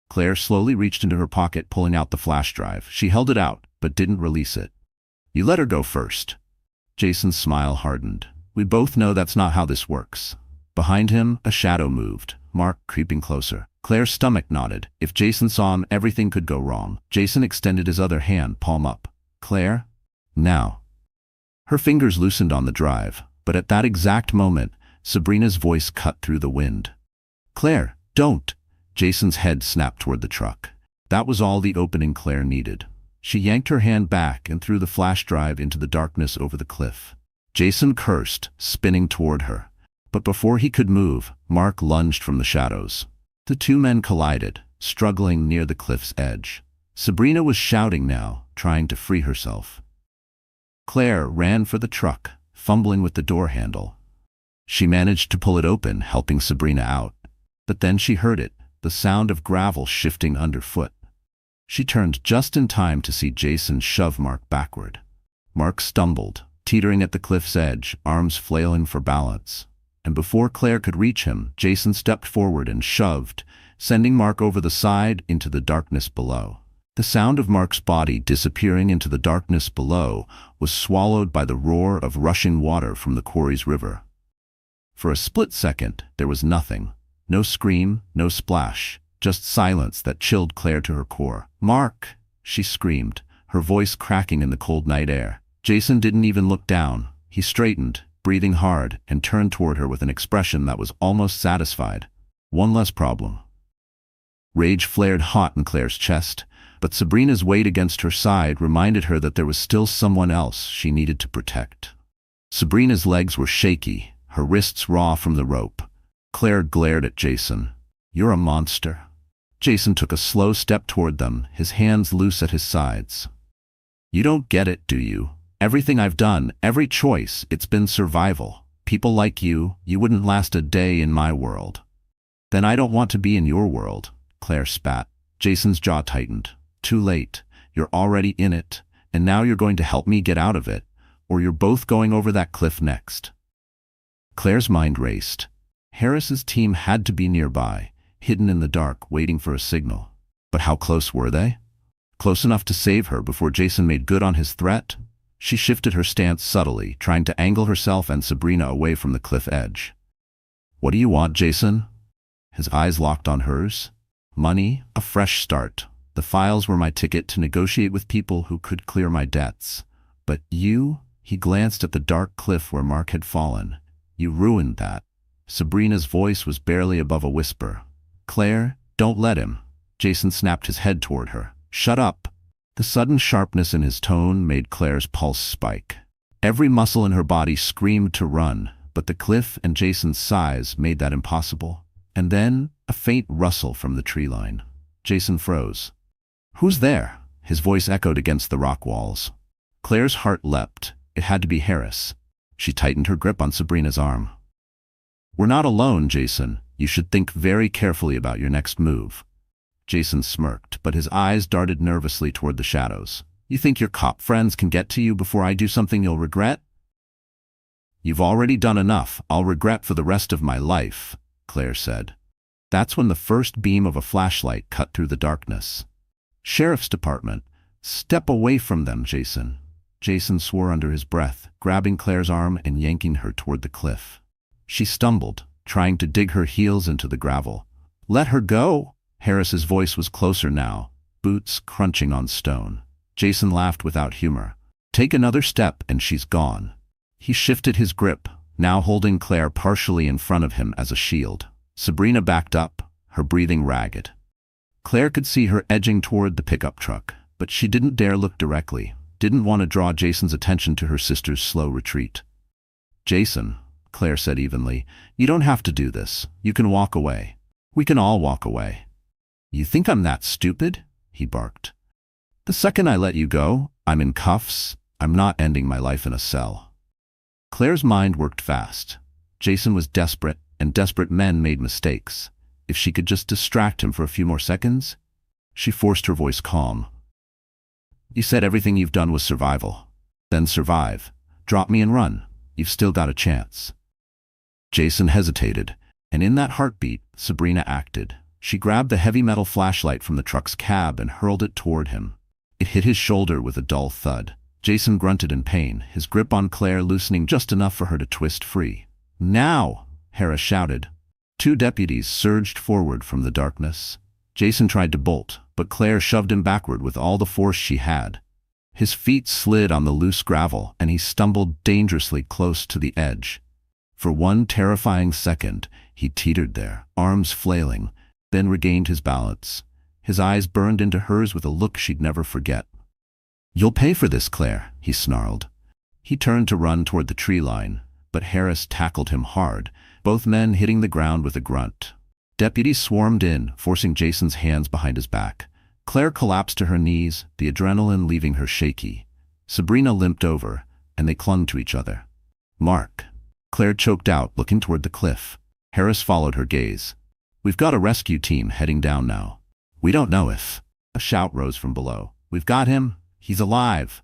Claire slowly reached into her pocket, pulling out the flash drive. She held it out, but didn't release it. "You let her go first." Jason's smile hardened. "We both know that's not how this works." Behind him, a shadow moved, Mark creeping closer. Claire's stomach knotted. If Jason saw him, everything could go wrong. Jason extended his other hand, palm up. "Claire? Now." Her fingers loosened on the drive, but at that exact moment, Sabrina's voice cut through the wind. "Claire, don't!" Jason's head snapped toward the truck. That was all the opening Claire needed. She yanked her hand back and threw the flash drive into the darkness over the cliff. Jason cursed, spinning toward her. But before he could move, Mark lunged from the shadows. The two men collided, struggling near the cliff's edge. Sabrina was shouting now, trying to free herself. Claire ran for the truck, fumbling with the door handle. She managed to pull it open, helping Sabrina out. But then she heard it, the sound of gravel shifting underfoot. She turned just in time to see Jason shove Mark backward. Mark stumbled, teetering at the cliff's edge, arms flailing for balance. And before Claire could reach him, Jason stepped forward and shoved, sending Mark over the side into the darkness below. The sound of Mark's body disappearing into the darkness below was swallowed by the roar of rushing water from the quarry's river. For a split second, there was nothing. No scream, no splash, just silence that chilled Claire to her core. "Mark!" she screamed, her voice cracking in the cold night air. Jason didn't even look down. He straightened, breathing hard, and turned toward her with an expression that was almost satisfied. One less problem. Rage flared hot in Claire's chest, but Sabrina's weight against her side reminded her that there was still someone else she needed to protect. Sabrina's legs were shaky, her wrists raw from the rope. Claire glared at Jason. "You're a monster." Jason took a slow step toward them, his hands loose at his sides. "You don't get it, do you? Everything I've done, every choice, it's been survival. People like you, you wouldn't last a day in my world." "Then I don't want to be in your world," Claire spat. Jason's jaw tightened. "Too late. You're already in it, and now you're going to help me get out of it, or you're both going over that cliff next." Claire's mind raced. Harris's team had to be nearby, hidden in the dark, waiting for a signal. But how close were they? Close enough to save her before Jason made good on his threat? She shifted her stance subtly, trying to angle herself and Sabrina away from the cliff edge. "What do you want, Jason?" His eyes locked on hers. "Money, a fresh start. The files were my ticket to negotiate with people who could clear my debts. But you," he glanced at the dark cliff where Mark had fallen, "you ruined that." Sabrina's voice was barely above a whisper. "Claire, don't let him." Jason snapped his head toward her. "Shut up." The sudden sharpness in his tone made Claire's pulse spike. Every muscle in her body screamed to run, but the cliff and Jason's size made that impossible. And then, a faint rustle from the tree line. Jason froze. "Who's there?" His voice echoed against the rock walls. Claire's heart leapt. It had to be Harris. She tightened her grip on Sabrina's arm. "We're not alone, Jason. You should think very carefully about your next move." Jason smirked, but his eyes darted nervously toward the shadows. "You think your cop friends can get to you before I do something you'll regret?" "You've already done enough. I'll regret for the rest of my life," Claire said. That's when the first beam of a flashlight cut through the darkness. "Sheriff's Department. Step away from them, Jason." Jason swore under his breath, grabbing Claire's arm and yanking her toward the cliff. She stumbled, trying to dig her heels into the gravel. "Let her go!" Harris's voice was closer now, boots crunching on stone. Jason laughed without humor. "Take another step and she's gone." He shifted his grip, now holding Claire partially in front of him as a shield. Sabrina backed up, her breathing ragged. Claire could see her edging toward the pickup truck, but she didn't dare look directly, didn't want to draw Jason's attention to her sister's slow retreat. "Jason," Claire said evenly, "you don't have to do this. You can walk away. We can all walk away." "You think I'm that stupid?" he barked. "The second I let you go, I'm in cuffs. I'm not ending my life in a cell." Claire's mind worked fast. Jason was desperate, and desperate men made mistakes. If she could just distract him for a few more seconds? She forced her voice calm. "You said everything you've done was survival. Then survive. Drop me and run. You've still got a chance." Jason hesitated, and in that heartbeat, Sabrina acted. She grabbed the heavy metal flashlight from the truck's cab and hurled it toward him. It hit his shoulder with a dull thud. Jason grunted in pain, his grip on Claire loosening just enough for her to twist free. "Now!" Harris shouted. Two deputies surged forward from the darkness. Jason tried to bolt, but Claire shoved him backward with all the force she had. His feet slid on the loose gravel, and he stumbled dangerously close to the edge. For one terrifying second, he teetered there, arms flailing, then regained his balance. His eyes burned into hers with a look she'd never forget. "You'll pay for this, Claire," he snarled. He turned to run toward the tree line, but Harris tackled him hard, both men hitting the ground with a grunt. Deputies swarmed in, forcing Jason's hands behind his back. Claire collapsed to her knees, the adrenaline leaving her shaky. Sabrina limped over, and they clung to each other. "Mark." Claire choked out, looking toward the cliff. Harris followed her gaze. "We've got a rescue team heading down now." "We don't know if—" A shout rose from below. "We've got him. He's alive."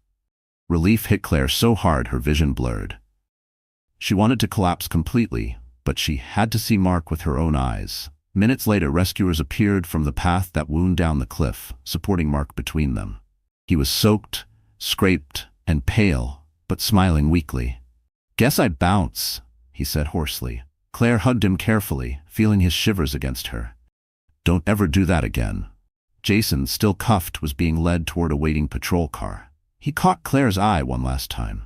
Relief hit Claire so hard her vision blurred. She wanted to collapse completely, but she had to see Mark with her own eyes. Minutes later, rescuers appeared from the path that wound down the cliff, supporting Mark between them. He was soaked, scraped, and pale, but smiling weakly. "Guess I'd bounce," he said hoarsely. Claire hugged him carefully, feeling his shivers against her. "Don't ever do that again." Jason, still cuffed, was being led toward a waiting patrol car. He caught Claire's eye one last time.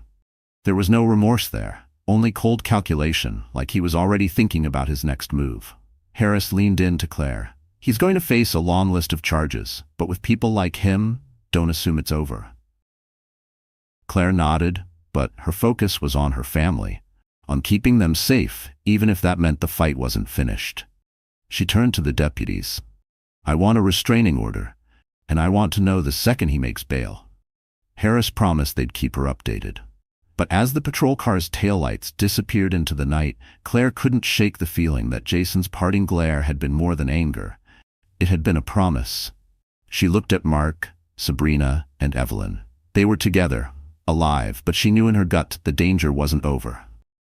There was no remorse there, only cold calculation, like he was already thinking about his next move. Harris leaned in to Claire. "He's going to face a long list of charges, but with people like him, don't assume it's over." Claire nodded, but her focus was on her family, on keeping them safe, even if that meant the fight wasn't finished. She turned to the deputies. "I want a restraining order, and I want to know the second he makes bail." Harris promised they'd keep her updated. But as the patrol car's taillights disappeared into the night, Claire couldn't shake the feeling that Jason's parting glare had been more than anger. It had been a promise. She looked at Mark, Sabrina, and Evelyn. They were together, alive, but she knew in her gut the danger wasn't over.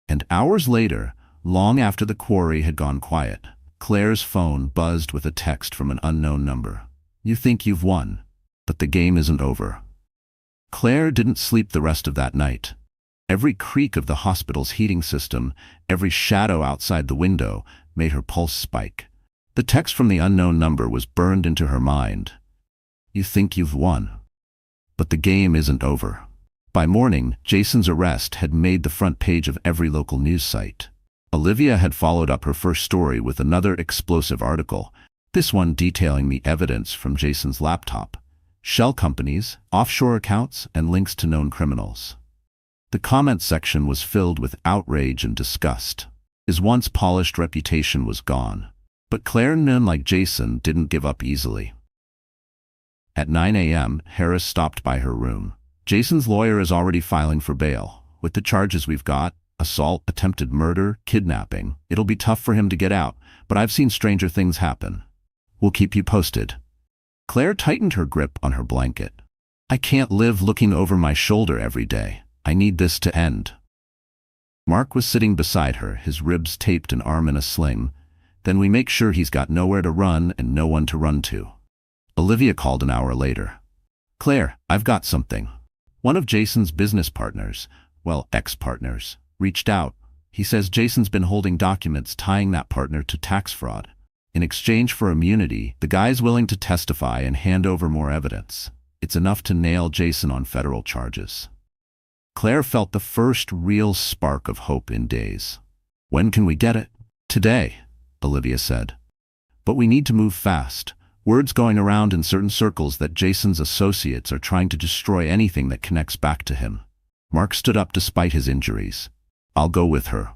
And hours later, long after the quarry had gone quiet, Claire's phone buzzed with a text from an unknown number. "You think you've won, but the game isn't over." Claire didn't sleep the rest of that night. Every creak of the hospital's heating system, every shadow outside the window, made her pulse spike. The text from the unknown number was burned into her mind. "You think you've won, but the game isn't over." By morning, Jason's arrest had made the front page of every local news site. Olivia had followed up her first story with another explosive article, this one detailing the evidence from Jason's laptop. Shell companies, offshore accounts, and links to known criminals. The comment section was filled with outrage and disgust. His once polished reputation was gone. But Claire, none like Jason, didn't give up easily. At 9 a.m., Harris stopped by her room. "Jason's lawyer is already filing for bail. With the charges we've got, assault, attempted murder, kidnapping, it'll be tough for him to get out, but I've seen stranger things happen. We'll keep you posted." Claire tightened her grip on her blanket. "I can't live looking over my shoulder every day. I need this to end." Mark was sitting beside her, his ribs taped, an arm in a sling. "Then we make sure he's got nowhere to run and no one to run to." Olivia called an hour later. "Claire, I've got something." One of Jason's business partners, well, ex-partners, reached out. He says Jason's been holding documents tying that partner to tax fraud. In exchange for immunity, the guy's willing to testify and hand over more evidence. It's enough to nail Jason on federal charges. Claire felt the first real spark of hope in days. "When can we get it?" "Today," Olivia said. "But we need to move fast. Word's going around in certain circles that Jason's associates are trying to destroy anything that connects back to him." Mark stood up despite his injuries. "I'll go with her."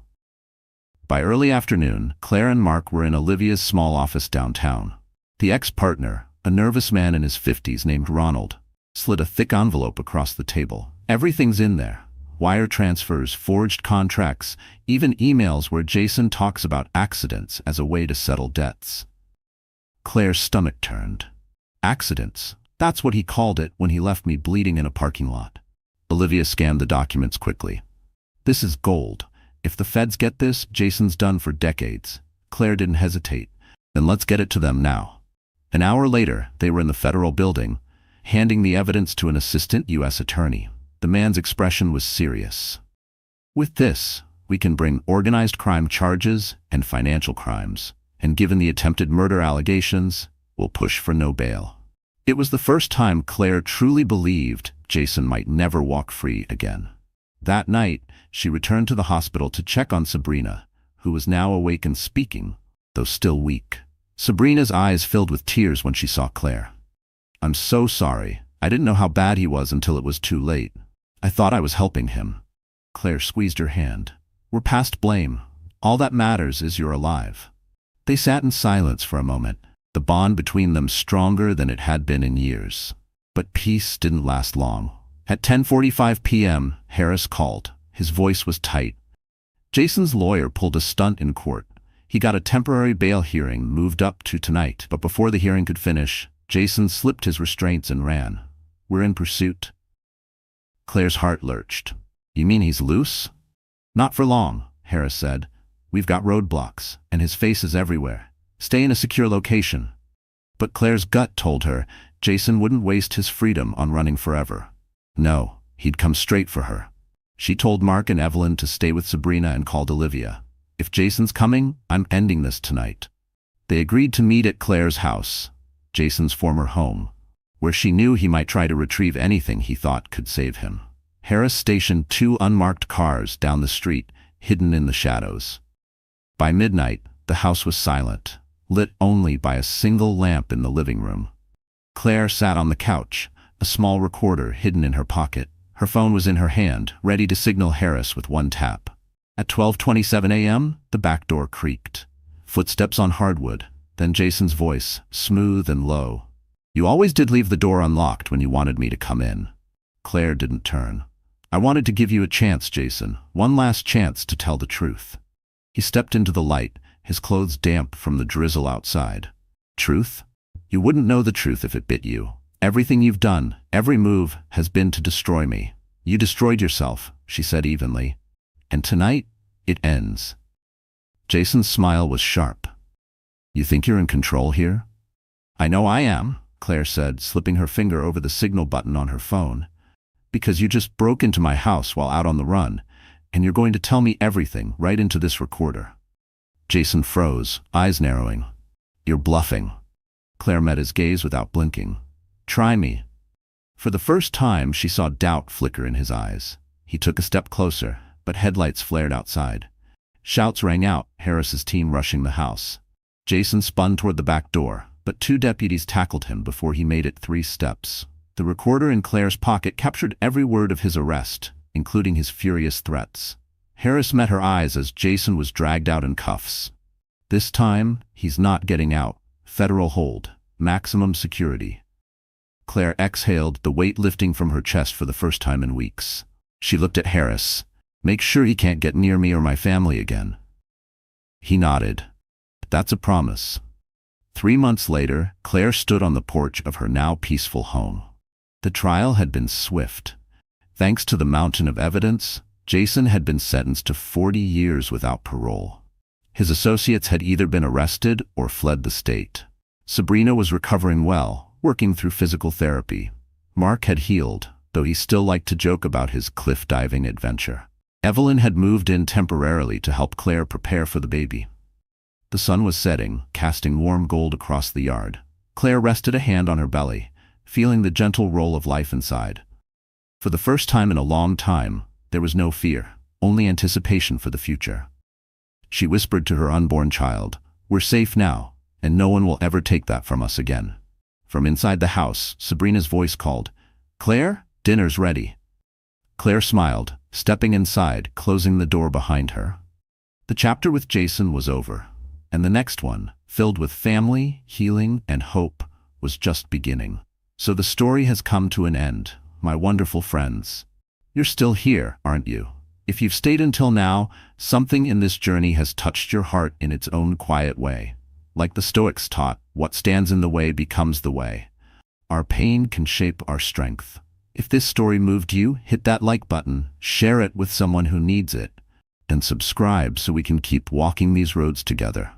By early afternoon, Claire and Mark were in Olivia's small office downtown. The ex-partner, a nervous man in his 50s named Ronald, slid a thick envelope across the table. "Everything's in there. Wire transfers, forged contracts, even emails where Jason talks about accidents as a way to settle debts." Claire's stomach turned. "Accidents? That's what he called it when he left me bleeding in a parking lot." Olivia scanned the documents quickly. "This is gold. If the feds get this, Jason's done for decades." Claire didn't hesitate. "Then let's get it to them now." An hour later, they were in the federal building, handing the evidence to an assistant U.S. attorney. The man's expression was serious. "With this, we can bring organized crime charges and financial crimes, and given the attempted murder allegations, we'll push for no bail." It was the first time Claire truly believed Jason might never walk free again. That night, she returned to the hospital to check on Sabrina, who was now awake and speaking, though still weak. Sabrina's eyes filled with tears when she saw Claire. "I'm so sorry. I didn't know how bad he was until it was too late. I thought I was helping him." Claire squeezed her hand. "We're past blame. All that matters is you're alive." They sat in silence for a moment, the bond between them stronger than it had been in years. But peace didn't last long. At 10:45 p.m., Harris called. His voice was tight. Jason's lawyer pulled a stunt in court. He got a temporary bail hearing moved up to tonight, but before the hearing could finish, Jason slipped his restraints and ran. "We're in pursuit." Claire's heart lurched. "You mean he's loose?" "Not for long," Harris said. "We've got roadblocks, and his face is everywhere. Stay in a secure location." But Claire's gut told her Jason wouldn't waste his freedom on running forever. No, he'd come straight for her. She told Mark and Evelyn to stay with Sabrina and called Olivia. "If Jason's coming, I'm ending this tonight." They agreed to meet at Claire's house, Jason's former home, where she knew he might try to retrieve anything he thought could save him. Harris stationed 2 unmarked cars down the street, hidden in the shadows. By midnight, the house was silent, lit only by a single lamp in the living room. Claire sat on the couch, a small recorder hidden in her pocket. Her phone was in her hand, ready to signal Harris with one tap. At 12:27 a.m., the back door creaked. Footsteps on hardwood, then Jason's voice, smooth and low. "You always did leave the door unlocked when you wanted me to come in." Claire didn't turn. "I wanted to give you a chance, Jason, one last chance to tell the truth." He stepped into the light, his clothes damp from the drizzle outside. "Truth? You wouldn't know the truth if it bit you. Everything you've done, every move, has been to destroy me. You destroyed yourself," she said evenly. "And tonight, it ends." Jason's smile was sharp. "You think you're in control here?" "I know I am," Claire said, slipping her finger over the signal button on her phone. "Because you just broke into my house while out on the run, and you're going to tell me everything right into this recorder." Jason froze, eyes narrowing. "You're bluffing." Claire met his gaze without blinking. "Try me." For the first time, she saw doubt flicker in his eyes. He took a step closer, but headlights flared outside. Shouts rang out, Harris's team rushing the house. Jason spun toward the back door, but 2 deputies tackled him before he made it 3 steps. The recorder in Claire's pocket captured every word of his arrest, including his furious threats. Harris met her eyes as Jason was dragged out in cuffs. "This time, he's not getting out. Federal hold. Maximum security." Claire exhaled, the weight lifting from her chest for the first time in weeks. She looked at Harris. "Make sure he can't get near me or my family again." He nodded. "That's a promise." 3 months later, Claire stood on the porch of her now peaceful home. The trial had been swift. Thanks to the mountain of evidence, Jason had been sentenced to 40 years without parole. His associates had either been arrested or fled the state. Sabrina was recovering well, working through physical therapy. Mark had healed, though he still liked to joke about his cliff-diving adventure. Evelyn had moved in temporarily to help Claire prepare for the baby. The sun was setting, casting warm gold across the yard. Claire rested a hand on her belly, feeling the gentle roll of life inside. For the first time in a long time, there was no fear, only anticipation for the future. She whispered to her unborn child, "We're safe now, and no one will ever take that from us again." From inside the house, Sabrina's voice called, "Claire, dinner's ready." Claire smiled, stepping inside, closing the door behind her. The chapter with Jason was over, and the next one, filled with family, healing, and hope, was just beginning. So the story has come to an end, my wonderful friends. You're still here, aren't you? If you've stayed until now, something in this journey has touched your heart in its own quiet way. Like the Stoics taught, what stands in the way becomes the way. Our pain can shape our strength. If this story moved you, hit that like button, share it with someone who needs it, and subscribe so we can keep walking these roads together.